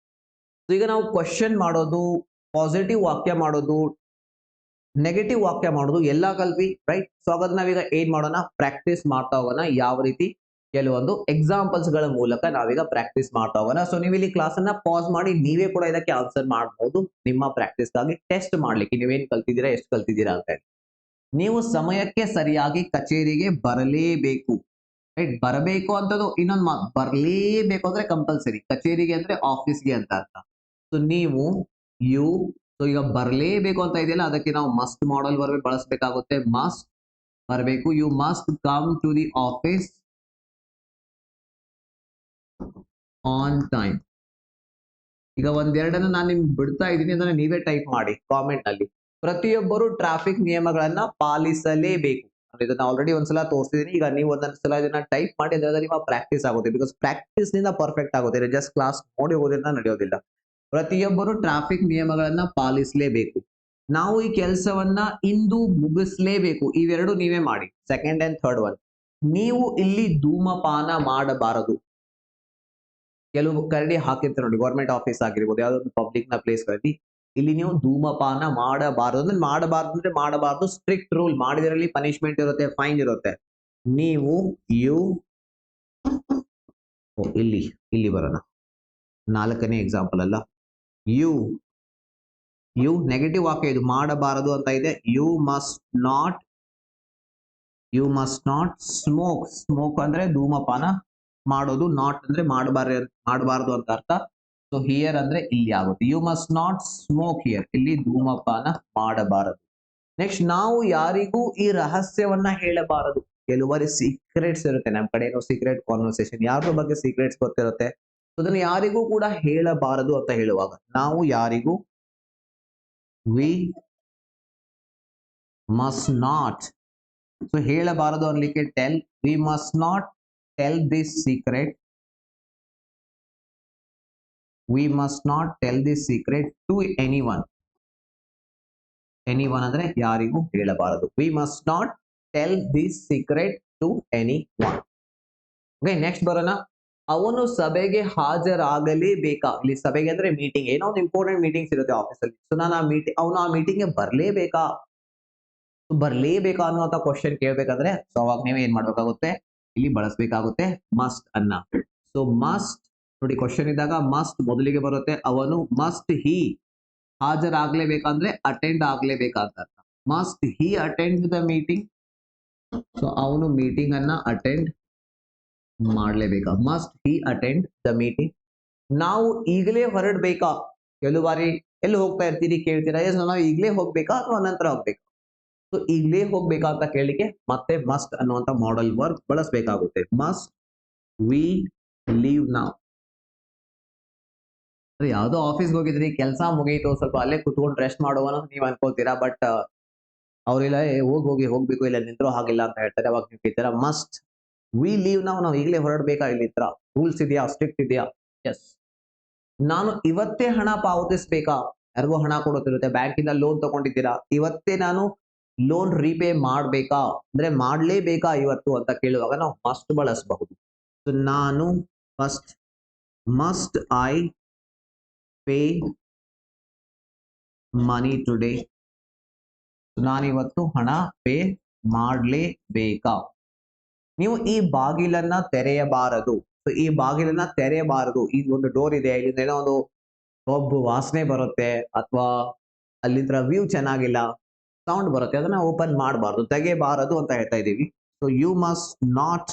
S1: ಸೊ ಈಗ ನಾವು ಕ್ವಶನ್ ಮಾಡೋದು, ಪಾಸಿಟಿವ್ ವಾಕ್ಯ ಮಾಡೋದು, ನೆಗೆಟಿವ್ ವಾಕ್ಯ ಮಾಡೋದು ಎಲ್ಲ ಕಲ್ವಿ, ರೈಟ್? ಸೊ ಹಾಗಾದ್ರೆ ನಾವೀಗ ಏನ್ ಮಾಡೋಣ, ಪ್ರಾಕ್ಟೀಸ್ ಮಾಡ್ತಾ ಹೋಗೋಣ. ಯಾವ ರೀತಿ? ಕೆಲವೊಂದು ಎಕ್ಸಾಂಪಲ್ಸ್ ಗಳ ಮೂಲಕ ನಾವೀಗ ಪ್ರಾಕ್ಟೀಸ್ ಮಾಡ್ತಾ ಹೋಗೋಣ. ಸೊ ನೀವು ಇಲ್ಲಿ ಕ್ಲಾಸ್ ಅನ್ನ ಪಾಸ್ ಮಾಡಿ ನೀವೇ ಕೂಡ ಇದಕ್ಕೆ ಆನ್ಸರ್ ಮಾಡಬಹುದು. ನಿಮ್ಮ ಪ್ರಾಕ್ಟೀಸ್ ಆಗಿ ಟೆಸ್ಟ್ ಮಾಡ್ಲಿಕ್ಕೆ ನೀವೇನ್ ಕಲ್ತಿದ್ದೀರಾ, ಎಷ್ಟು ಕಲ್ತಿದ್ದೀರಾ ಅಂತ ಹೇಳಿ. ನೀವು ಸಮಯಕ್ಕೆ ಸರಿಯಾಗಿ ಕಚೇರಿಗೆ ಬರಲೇಬೇಕು, ರೈಟ್? ಬರಬೇಕು ಅಂತದ್ದು ಇನ್ನೊಂದು ಮಾತು. ಬರಲೇಬೇಕು ಅಂದ್ರೆ ಕಂಪಲ್ಸರಿ, ಕಚೇರಿಗೆ ಅಂದ್ರೆ ಆಫೀಸ್ಗೆ ಅಂತ ಅರ್ಥ. ಸೊ ನೀವು ಯು, ಸೊ ಈಗ ಬರಲೇಬೇಕು ಅಂತ ಇದೆಯಲ್ಲ, ಅದಕ್ಕೆ ನಾವು ಮಸ್ಟ್ ಮಾಡಲ್ ವರ್ಬ್ ಬಳಸಬೇಕಾಗುತ್ತೆ. ಮಸ್ಟ್ ಬರಬೇಕು. You must come to the office on time. ಈಗ ಒಂದೆರಡನ್ನ ನಾನು ನಿಮ್ಗೆ ಬಿಡ್ತಾ ಇದ್ದೀನಿ, ಅದನ್ನ ನೀವೇ ಟೈಪ್ ಮಾಡಿ ಕಾಮೆಂಟ್ ನಲ್ಲಿ. ಪ್ರತಿಯೊಬ್ಬರು ಟ್ರಾಫಿಕ್ ನಿಯಮಗಳನ್ನ ಪಾಲಿಸಲೇಬೇಕು. ಇದನ್ನ ಆಲ್ರೆಡಿ ಒಂದ್ಸಲ ತೋರಿಸಿದೀನಿ. ಈಗ ನೀವು ಒಂದೊಂದ್ಸಲ ಇದನ್ನ ಟೈಪ್ ಮಾಡಿ, ಅದರಿಂದ ನಿಮ್ಮ ಪ್ರಾಕ್ಟೀಸ್ ಆಗುತ್ತೆ. ಬಿಕಾಸ್ ಪ್ರಾಕ್ಟೀಸ್ ನಿಂದ ಪರ್ಫೆಕ್ಟ್ ಆಗುತ್ತೆ, ಜಸ್ಟ್ ಕ್ಲಾಸ್ ನೋಡಿ ಓದಿದ್ರೆ ನಡೆಯೋದಿಲ್ಲ. ಪ್ರತಿಯೊಬ್ಬರು ಟ್ರಾಫಿಕ್ ನಿಯಮಗಳನ್ನ ಪಾಲಿಸಲೇಬೇಕು. ನಾವು ಈ ಕೆಲಸವನ್ನ ಇಂದು ಮುಗಿಸ್ಲೇಬೇಕು. ಇವೆರಡು ನೀವೇ ಮಾಡಿ, ಸೆಕೆಂಡ್ ಅಂಡ್ ಥರ್ಡ್ ಒನ್. ನೀವು ಇಲ್ಲಿ ಧೂಮಪಾನ ಮಾಡಬಾರದು. ಕೆಲವು ಕರಡಿ ಹಾಕಿರ್ತಾರೆ ನೋಡಿ, ಗೌರ್ಮೆಂಟ್ ಆಫೀಸ್ ಆಗಿರ್ಬೋದು, ಯಾವ್ದೊಂದು ಪಬ್ಲಿಕ್ ನ ಪ್ಲೇಸ್ ಗಳಲ್ಲಿ, ಇಲ್ಲಿ ನೀವು ಧೂಮಪಾನ ಮಾಡಬಾರದು ಅಂದ್ರೆ ಮಾಡಬಾರದು ಸ್ಟ್ರಿಕ್ಟ್ ರೂಲ್. ಮಾಡಿದ್ರಲ್ಲಿ ಪನಿಷ್ಮೆಂಟ್ ಇರುತ್ತೆ, ಫೈನ್ ಇರುತ್ತೆ. ನೀವು ಯು, ಇಲ್ಲಿ ಬರೋಣ, 4ನೇ ಎಕ್ಸಾಂಪಲ್ ಅಲ್ಲ. ಯು ನೆಗೆಟಿವ್ ವಾಕ್ಯ, ಇದು ಮಾಡಬಾರದು ಅಂತ ಇದೆ. You must not smoke. Smoke ಅಂದ್ರೆ ಧೂಮಪಾನ ಮಾಡೋದು, ನಾಟ್ ಅಂದ್ರೆ ಮಾಡಬಾರದು ಅಂತ ಅರ್ಥ. ಸೊ ಹಿಯರ್ ಅಂದ್ರೆ ಇಲ್ಲಿ ಆಗುತ್ತೆ. You must not smoke here, ಇಲ್ಲಿ ಧೂಮಪಾನ ಮಾಡಬಾರದು. ನೆಕ್ಸ್ಟ್, ನಾವು ಯಾರಿಗೂ ಈ ರಹಸ್ಯವನ್ನ ಹೇಳಬಾರದು. ಕೆಲವರು ಸೀಕ್ರೆಟ್ಸ್ ಇರುತ್ತೆ, ನಮ್ಮ ಕಡೆ ಏನೋ ಸೀಕ್ರೆಟ್ ಕಾನ್ವರ್ಸೇಷನ್, ಯಾರ ಬಗ್ಗೆ ಸೀಕ್ರೆಟ್ಸ್ ಗೊತ್ತಿರುತ್ತೆ, ಅದನ್ನು ಯಾರಿಗೂ ಕೂಡ ಹೇಳಬಾರದು ಅಂತ ಹೇಳುವಾಗ ನಾವು ಯಾರಿಗೂ, ವಿ ಮಸ್ಟ್ ನಾಟ್. ಸೊ ಹೇಳಬಾರದು ಅನ್ಲಿಕ್ಕೆ tell. We must not tell this secret. We must not tell this secret to anyone. Anyone ಅಂದ್ರೆ ಯಾರಿಗೂ ಹೇಳಬಾರದು. We must not tell this secret to anyone. Okay, next ಬರೋಣ. ಅವನು ಸಭೆಗೆ ಹಾಜರಾಗಲೇಬೇಕಾ? ಇಲ್ಲಿ ಸಭೆಗೆ ಅಂದ್ರೆ ಮೀಟಿಂಗ್, ಏನೋ ಒಂದು ಇಂಪಾರ್ಟೆಂಟ್ ಮೀಟಿಂಗ್ಸ್ ಇರುತ್ತೆ ಆಫೀಸಲ್ಲಿ. ಸೊ ನಾನು ಅವನು ಆ ಮೀಟಿಂಗ್ಗೆ ಬರಲೇಬೇಕಾ ಅನ್ನುವಂತ ಕ್ವಶನ್ ಕೇಳ್ಬೇಕಂದ್ರೆ ಸೊ ಅವಾಗ ನೀವು ಏನ್ ಮಾಡ್ಬೇಕಾಗುತ್ತೆ, ಇಲ್ಲಿ ಬಳಸಬೇಕಾಗುತ್ತೆ ಮಸ್ಟ್ ಅನ್ನ. ಸೊ ಮಸ್ಟ್ ನೋಡಿ, ಕ್ವಶನ್ ಇದ್ದಾಗ ಮಸ್ಟ್ ಮೊದಲಿಗೆ ಬರುತ್ತೆ. ಅವನು, ಮಸ್ಟ್ ಹಿ ಹಾಜರಾಗ್ಲೇಬೇಕಂದ್ರೆ ಅಟೆಂಡ್ ಆಗ್ಲೇಬೇಕಂತ ಅರ್ಥ. Must he attend the meeting. So ಅವನು ಮೀಟಿಂಗ್ ಅನ್ನ ಅಟೆಂಡ್ ಮಾಡ್ಲೇಬೇಕಾ? Must he attend the meeting? ನಾವು ಈಗಲೇ ಹೊರಡ್ಬೇಕಾ? ಕೆಲವು ಬಾರಿ ಎಲ್ಲಿ ಹೋಗ್ತಾ ಇರ್ತೀರಿ ಕೇಳ್ತೀರಾ, ಎಸ್ ನಾವು ಈಗಲೇ ಹೋಗ್ಬೇಕಾ ಅಥವಾ ನಂತರ ಹೋಗ್ಬೇಕಾ? ಸೊ ಈಗಲೇ ಹೋಗ್ಬೇಕಾ ಅಂತ ಕೇಳಲಿಕ್ಕೆ ಮತ್ತೆ ಮಸ್ಟ್ ಅನ್ನುವಂತ ಮಾಡಲ್ ವರ್ಕ್ ಬಳಸಬೇಕಾಗುತ್ತೆ. ಮಸ್ಟ್ ವಿ ಲೀವ್ ನಾವ್? ಯಾವ್ದೋ ಆಫೀಸ್ಗೆ ಹೋಗಿದ್ರಿ, ಕೆಲಸ ಮುಗೀತು, ಸ್ವಲ್ಪ ಅಲ್ಲೇ ಕುತ್ಕೊಂಡು ರೆಸ್ಟ್ ಮಾಡುವ ಅಂತ ನೀವ್ ಅನ್ಕೋತೀರಾ, ಬಟ್ ಅವ್ರಿಲ್ಲ ಹೋಗ್ಬೇಕು, ಇಲ್ಲ ನಿಂತ್ರೋ ಹಾಗಿಲ್ಲ ಅಂತ ಹೇಳ್ತಾರೆ. ಅವಾಗ ನೀವು ಕೇಳ್ತೀರಾ ಮಸ್ಟ್ ವಿ ಲೀವ್ ನಾವು ಈಗಲೇ ಹೊರಡ್ಬೇಕಾ? ಇಲ್ಲಿ ರೂಲ್ಸ್ ಇದೆಯಾ, ಸ್ಟ್ರಿಕ್ಟ್ ಇದೆಯಾ? ಎಸ್. ನಾನು ಇವತ್ತೇ ಹಣ ಪಾವತಿಸ್ಬೇಕಾ? ಯಾರಿಗೋ ಹಣ ಕೊಡೋತಿರುತ್ತೆ, ಬ್ಯಾಂಕಿಂದ ಲೋನ್ ತಗೊಂಡಿದ್ದೀರಾ, ಇವತ್ತೇ ನಾನು ಲೋನ್ ರೀಪೇ ಮಾಡ್ಬೇಕಾ, ಅಂದ್ರೆ ಮಾಡ್ಲೇಬೇಕಾ ಇವತ್ತು ಅಂತ ಕೇಳುವಾಗ ನಾವು ಮಸ್ಟ್ ಬಳಸಬಹುದು. ನಾನು first must I pay money today? ನಾನಿವತ್ತು ಹಣ ಪೇ ಮಾಡ್ಲೇಬೇಕಾ? ನೀವು ಈ ಬಾಗಿಲನ್ನ ತೆರೆಯಬಾರದು. ಈ ಬಾಗಿಲನ್ನ ತೆರೆಯಬಾರದು. ಈ ಒಂದು ಡೋರ್ ಇದೆ, ಇಲ್ಲಿಂದ ಏನೋ ಒಂದು ಒಬ್ಬ ವಾಸನೆ ಬರುತ್ತೆ, ಅಥವಾ ಅಲ್ಲಿಂದ ವ್ಯೂ ಚೆನ್ನಾಗಿಲ್ಲ, ಸೌಂಡ್ ಬರುತ್ತೆ, ಅದನ್ನ ಓಪನ್ ಮಾಡಬಾರ್ದು, ತೆಗೆಯಬಾರದು ಅಂತ ಹೇಳ್ತಾ ಇದೀವಿ. So you must not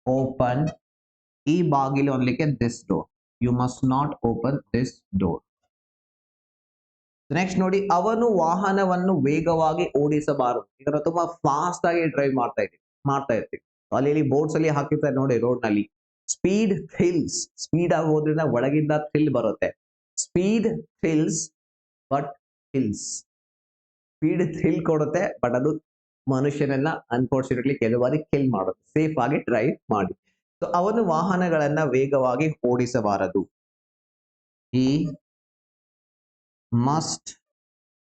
S1: open ಈ ಬಾಗಿಲು ಅನ್ಲಿಕ್ಕೆ this door. You must not open this door. Next ನೋಡಿ, ಅವನು ವಾಹನವನ್ನು ವೇಗವಾಗಿ ಓಡಿಸಬಾರದು. ಇದರ ತುಂಬಾ ಫಾಸ್ಟ್ ಆಗಿ ಡ್ರೈವ್ ಮಾಡ್ತಾ ಇರ್ತೀವಿ. ಅಲ್ಲಿ ಬೋರ್ಡ್ಸ್ ಅಲ್ಲಿ ಹಾಕಿರ್ತಾರೆ ನೋಡಿ, ರೋಡ್ ನಲ್ಲಿ ಸ್ಪೀಡ್ ಥ್ರಿಲ್ಸ್. ಸ್ಪೀಡ್ ಆಗಿ ಹೋದ್ರಿಂದ ಒಳಗಿಂದ ಥ್ರಿಲ್ ಬರುತ್ತೆ. Speed thrills but hills. Speed thrill ಕೊಡುತ್ತೆ, ಬಟ್ ಅದು ಮನುಷ್ಯನನ್ನ ಅನ್ಫಾರ್ಚುನೇಟ್ಲಿ ಕೆಲವು ಬಾರಿ ಕಿಲ್ ಮಾಡುತ್ತೆ. ಸೇಫ್ ಆಗಿ ಡ್ರೈವ್ ಮಾಡಿ. ಸೊ ಅವನು ವಾಹನಗಳನ್ನ ವೇಗವಾಗಿ ಓಡಿಸಬಾರದು. ಈ ಮಸ್ಟ್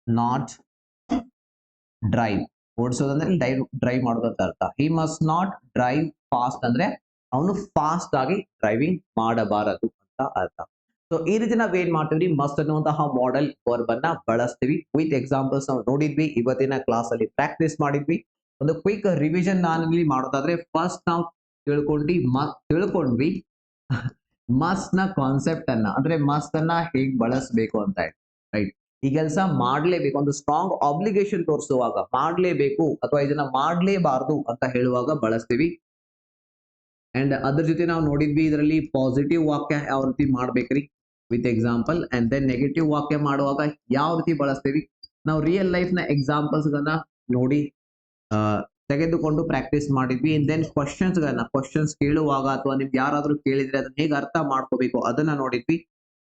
S1: ನಾಟ್ ಡ್ರೈವ್. ಓಡಿಸೋದಂದ್ರೆ ಡ್ರೈವ್ ಮಾಡೋದು ಅಂತ ಅರ್ಥ. He must not drive fast ಅಂದ್ರೆ ಅವನು ಫಾಸ್ಟ್ ಆಗಿ ಡ್ರೈವಿಂಗ್ ಮಾಡಬಾರದು ಅಂತ ಅರ್ಥ. ಸೊ ಈ ರೀತಿ ನಾವ್ ಏನ್ ಮಾಡ್ತೀವಿ, ಮಸ್ಟ್ ಅನ್ನುವಂತಹ ಮಾಡೆಲ್ ವರ್ಬ್ ಅನ್ನ ಬಳಸ್ತೀವಿ. ವಿತ್ ಎಕ್ಸಾಂಪಲ್ಸ್ ನಾವು ನೋಡಿದ್ವಿ, ಇವತ್ತಿನ ಕ್ಲಾಸ್ ಅಲ್ಲಿ ಪ್ರಾಕ್ಟೀಸ್ ಮಾಡಿದ್ವಿ. ಒಂದು ಕ್ವಿಕ್ ರಿವಿಷನ್ ನಾನು ಇಲ್ಲಿ ಮಾಡೋದಾದ್ರೆ, ಫಸ್ಟ್ ನಾವು ತಿಳ್ಕೊಂಡ್ವಿ ಮಸ್ಟ್ ನ ಕಾನ್ಸೆಪ್ಟ್ ಅನ್ನ, ಅಂದ್ರೆ ಮಸ್ಟ್ ಅನ್ನ ಹೇಗ್ ಬಳಸಬೇಕು ಅಂತ ಹೇಳಿ, ರೈಟ್. ಈ ಕೆಲಸ ಮಾಡ್ಲೇಬೇಕು, ಒಂದು ಸ್ಟ್ರಾಂಗ್ ಆಬ್ಲಿಗೇಷನ್ ತೋರಿಸುವಾಗ ಮಾಡ್ಲೇಬೇಕು ಅಥವಾ ಇದನ್ನ ಮಾಡ್ಲೇಬಾರ್ದು ಅಂತ ಹೇಳುವಾಗ ಬಳಸ್ತೀವಿ. ಅಂಡ್ ಅದ್ರ ಜೊತೆ ನಾವು ನೋಡಿದ್ವಿ, ಇದರಲ್ಲಿ ಪಾಸಿಟಿವ್ ವಾಕ್ಯ ಯಾವ ರೀತಿ ಮಾಡ್ಬೇಕ್ರಿ with example, and then negative ವಾಕ್ಯ ಮಾಡುವಾಗ ಯಾವ ರೀತಿ ಬಳಸ್ತೀವಿ. ನಾವು ರಿಯಲ್ ಲೈಫ್ ನ ಎಕ್ಸಾಂಪಲ್ಸ್ ಗಳನ್ನ ನೋಡಿ ತೆಗೆದುಕೊಂಡು ಪ್ರಾಕ್ಟೀಸ್ ಮಾಡಿದ್ವಿ. ದೆನ್ ಕ್ವಶನ್ಸ್ ಕೇಳುವಾಗ ಅಥವಾ ನಿಮ್ಗೆ ಯಾರಾದ್ರೂ ಕೇಳಿದ್ರೆ ಅದನ್ನ ಹೇಗೆ ಅರ್ಥ ಮಾಡ್ಕೋಬೇಕು ಅದನ್ನ ನೋಡಿದ್ವಿ.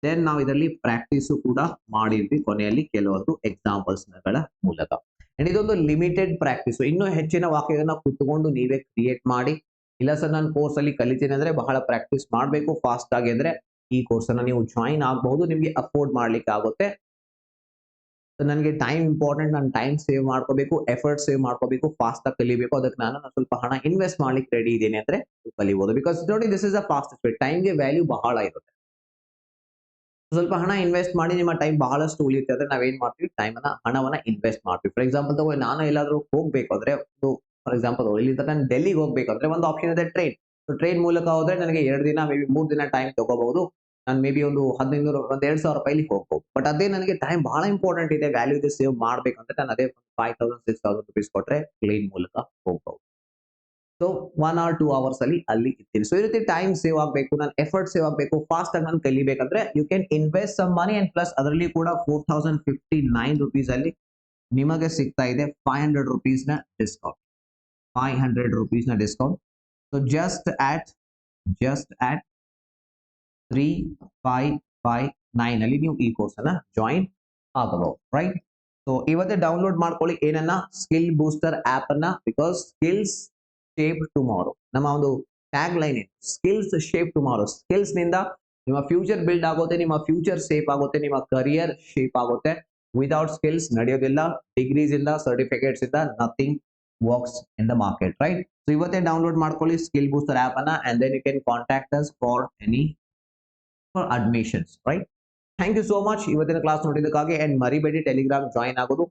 S1: ದೆನ್ ನಾವು ಇದರಲ್ಲಿ ಪ್ರಾಕ್ಟೀಸ್ ಕೂಡ ಮಾಡಿದ್ವಿ ಕೊನೆಯಲ್ಲಿ ಕೆಲವೊಂದು ಎಕ್ಸಾಂಪಲ್ಸ್ ಗಳ ಮೂಲಕ. ಅಂಡ್ ಇದೊಂದು ಲಿಮಿಟೆಡ್ ಪ್ರಾಕ್ಟೀಸ್. ಇನ್ನೂ ಹೆಚ್ಚಿನ ವಾಕ್ಯಗಳನ್ನ ಕುತ್ಕೊಂಡು ನೀವೇ ಕ್ರಿಯೇಟ್ ಮಾಡಿ. ಇಲ್ಲ ಸರ್ ನಾನು ಕೋರ್ಸ್ ಅಲ್ಲಿ ಕಲಿತೀನಿ ಅಂದ್ರೆ ಬಹಳ ಪ್ರಾಕ್ಟೀಸ್ ಮಾಡಬೇಕು ಫಾಸ್ಟ್ ಆಗಿ ಅಂದ್ರೆ ಈ ಕೋರ್ಸ್ ಅನ್ನ ನೀವು ಜಾಯಿನ್ ಆಗಬಹುದು, ನಿಮ್ಗೆ ಅಫೋರ್ಡ್ ಮಾಡ್ಲಿಕ್ಕೆ ಆಗುತ್ತೆ. ನನಗೆ ಟೈಮ್ ಇಂಪಾರ್ಟೆಂಟ್, ನಾನು ಟೈಮ್ ಸೇವ್ ಮಾಡ್ಕೋಬೇಕು, ಎಫರ್ಟ್ ಸೇವ್ ಮಾಡ್ಕೋಬೇಕು, ಫಾಸ್ಟ್ ಆಗಿ ಕಲಿಬೇಕು, ಅದಕ್ಕೆ ನಾನು ಸ್ವಲ್ಪ ಹಣ ಇನ್ವೆಸ್ಟ್ ಮಾಡ್ಲಿಕ್ಕೆ ರೆಡಿ ಇದ್ದೀನಿ ಅಂದ್ರೆ ಕಲಿಬಹುದು. ಬಿಕಾಸ್ ನೋಡಿ, this is a fast speed. ಟೈಮ್ಗೆ ವ್ಯಾಲ್ಯೂ ಬಹಳ ಇರುತ್ತೆ. ಸ್ವಲ್ಪ ಹಣ ಇನ್ವೆಸ್ಟ್ ಮಾಡಿ ನಿಮ್ಮ ಟೈಮ್ ಬಹಳಷ್ಟು ಉಳಿಯುತ್ತೆ ಅಂದ್ರೆ ನಾವೇನ್ ಮಾಡ್ತೀವಿ, ಹಣವನ್ನ ಇನ್ವೆಸ್ಟ್ ಮಾಡ್ತೀವಿ. ಫಾರ್ ಎಕ್ಸಾಂಪಲ್ ತಗೋ, ನಾನು ಎಲ್ಲಾದ್ರೂ ಹೋಗ್ಬೇಕು ಅಂದ್ರೆ, ಫಾರ್ ಎಕ್ಸಾಂಪಲ್ ಇಲ್ಲಿಂದ ನಾನು ಡೆಲ್ಲಿಗೆ ಹೋಗ್ಬೇಕಂದ್ರೆ ಒಂದು ಆಪ್ಷನ್ ಇದೆ ಟ್ರೈನ್. ಟ್ರೈನ್ ಮೂಲಕ ಹೋದ್ರೆ ನನಗೆ 2 ದಿನ ಮೇ ಬಿ 3 ದಿನ ಟೈಮ್ ತಗೋಬಹುದು. ನಾನು ಮೇ ಬಿ ಒಂದು 1500 ಒಂದು 2000 ರೂಪಾಯಿಲಿ ಹೋಗ್ಬಹುದು. ಬಟ್ ಅದೇ ನನಗೆ ಟೈಮ್ ಬಹಳ ಇಂಪಾರ್ಟೆಂಟ್ ಇದೆ, ವ್ಯಾಲ್ಯೂ ಇದೆ, ಸೇವ್ ಮಾಡ್ಬೇಕಂದ್ರೆ ನಾನು ಅದೇ 5000 6000 ರುಪೀಸ್ ಕೊಟ್ರೆ ಪ್ಲೇನ್ ಮೂಲಕ ಹೋಗ್ಬಹುದು. ಸೊ 1 or 2 ಅವರ್ಸ್ ಅಲ್ಲಿ ಇರ್ತೀನಿ. ಸೊ ಈ ರೀತಿ ಟೈಮ್ ಸೇವ್ ಆಗಬೇಕು, ನನ್ನ ಎಫರ್ಟ್ ಸೇವ್ ಆಗಬೇಕು, ಫಾಸ್ಟ್ ಆಗಿ ನಾನು ಕಲಿಬೇಕಂದ್ರೆ you can invest some money. And plus ಅದರಲ್ಲಿ ಕೂಡ 4059 ರುಪೀಸ್ ಅಲ್ಲಿ ನಿಮಗೆ ಸಿಗ್ತಾ ಇದೆ 500 ರುಪೀಸ್ ನ ಡಿಸ್ಕೌಂಟ್. 500 ರುಪೀಸ್ ನ ಡಿಸ್ಕೌಂಟ್. ಸೊ ಜಸ್ಟ್ ಆಟ್ 3559 ಅಲ್ಲಿ ನೀವು ಈ ಕೋರ್ಸ್ ಅನ್ನ ಜಾಯಿನ್ ಆಗಬಹುದು, ರೈಟ್. ಸೊ ಇವತ್ತೇ ಡೌನ್ಲೋಡ್ ಮಾಡ್ಕೊಳ್ಳಿ ಏನನ್ನ, ಸ್ಕಿಲ್ ಬೂಸ್ಟರ್ ಆಪ್ ಅನ್ನ. ಬಿಕಾಸ್ ಸ್ಕಿಲ್ಸ್ ಶೇಪ್ ಟುಮಾರೋ, ನಮ್ಮ ಒಂದು ಟ್ಯಾಗ್ ಲೈನ್ ಇದೆ, ಸ್ಕಿಲ್ಸ್ ಶೇಪ್ ಟುಮಾರೋ. ಸ್ಕಿಲ್ಸ್ ನಿಂದ ನಿಮ್ಮ ಫ್ಯೂಚರ್ ಬಿಲ್ಡ್ ಆಗುತ್ತೆ, ನಿಮ್ಮ ಫ್ಯೂಚರ್ ಸೇಫ್ ಆಗುತ್ತೆ, ನಿಮ್ಮ ಕರಿಯರ್ ಶೇಪ್ ಆಗುತ್ತೆ. ವಿದೌಟ್ ಸ್ಕಿಲ್ಸ್ ನಡೆಯೋದಿಲ್ಲ. ಡಿಗ್ರೀಸ್ ಇಂದ, ಸರ್ಟಿಫಿಕೇಟ್ಸ್ ಇಂದ nothing works in the market, right. So ಇವತ್ತೇ ಡೌನ್ಲೋಡ್ ಮಾಡ್ಕೊಳ್ಳಿ ಸ್ಕಿಲ್ ಬೂಸ್ಟರ್ ಆಪ್ ಅನ್ನ, and then you can contact us for admissions, right. Thank you so much ಇವತ್ತಿನ ಕ್ಲಾಸ್ ನೋಡಿದ್ದಕ್ಕಾಗಿ. And ಮರಿಬೇಡಿ ಟೆಲಿಗ್ರಾಮ್ ಜಾಯಿನ್ ಆಗೋದು.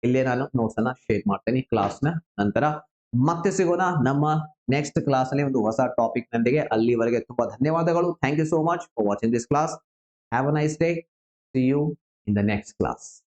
S1: ಇಲ್ಲೇ ನಾನು ನೋಟ್ಸ್ ಅನ್ನ ಶೇರ್ ಮಾಡ್ತೇನೆ ಕ್ಲಾಸ್ ನ ನಂತರ. ಮತ್ತೆ ಸಿಗೋಣ ನಮ್ಮ ನೆಕ್ಸ್ಟ್ ಕ್ಲಾಸ್ ಅಲ್ಲಿ ಒಂದು ಹೊಸ ಟಾಪಿಕ್ ನೊಂದಿಗೆ. ಅಲ್ಲಿವರೆಗೆ ತುಂಬಾ ಧನ್ಯವಾದಗಳು. Thank you so much for watching this class. Have a nice day. See you. in the next class.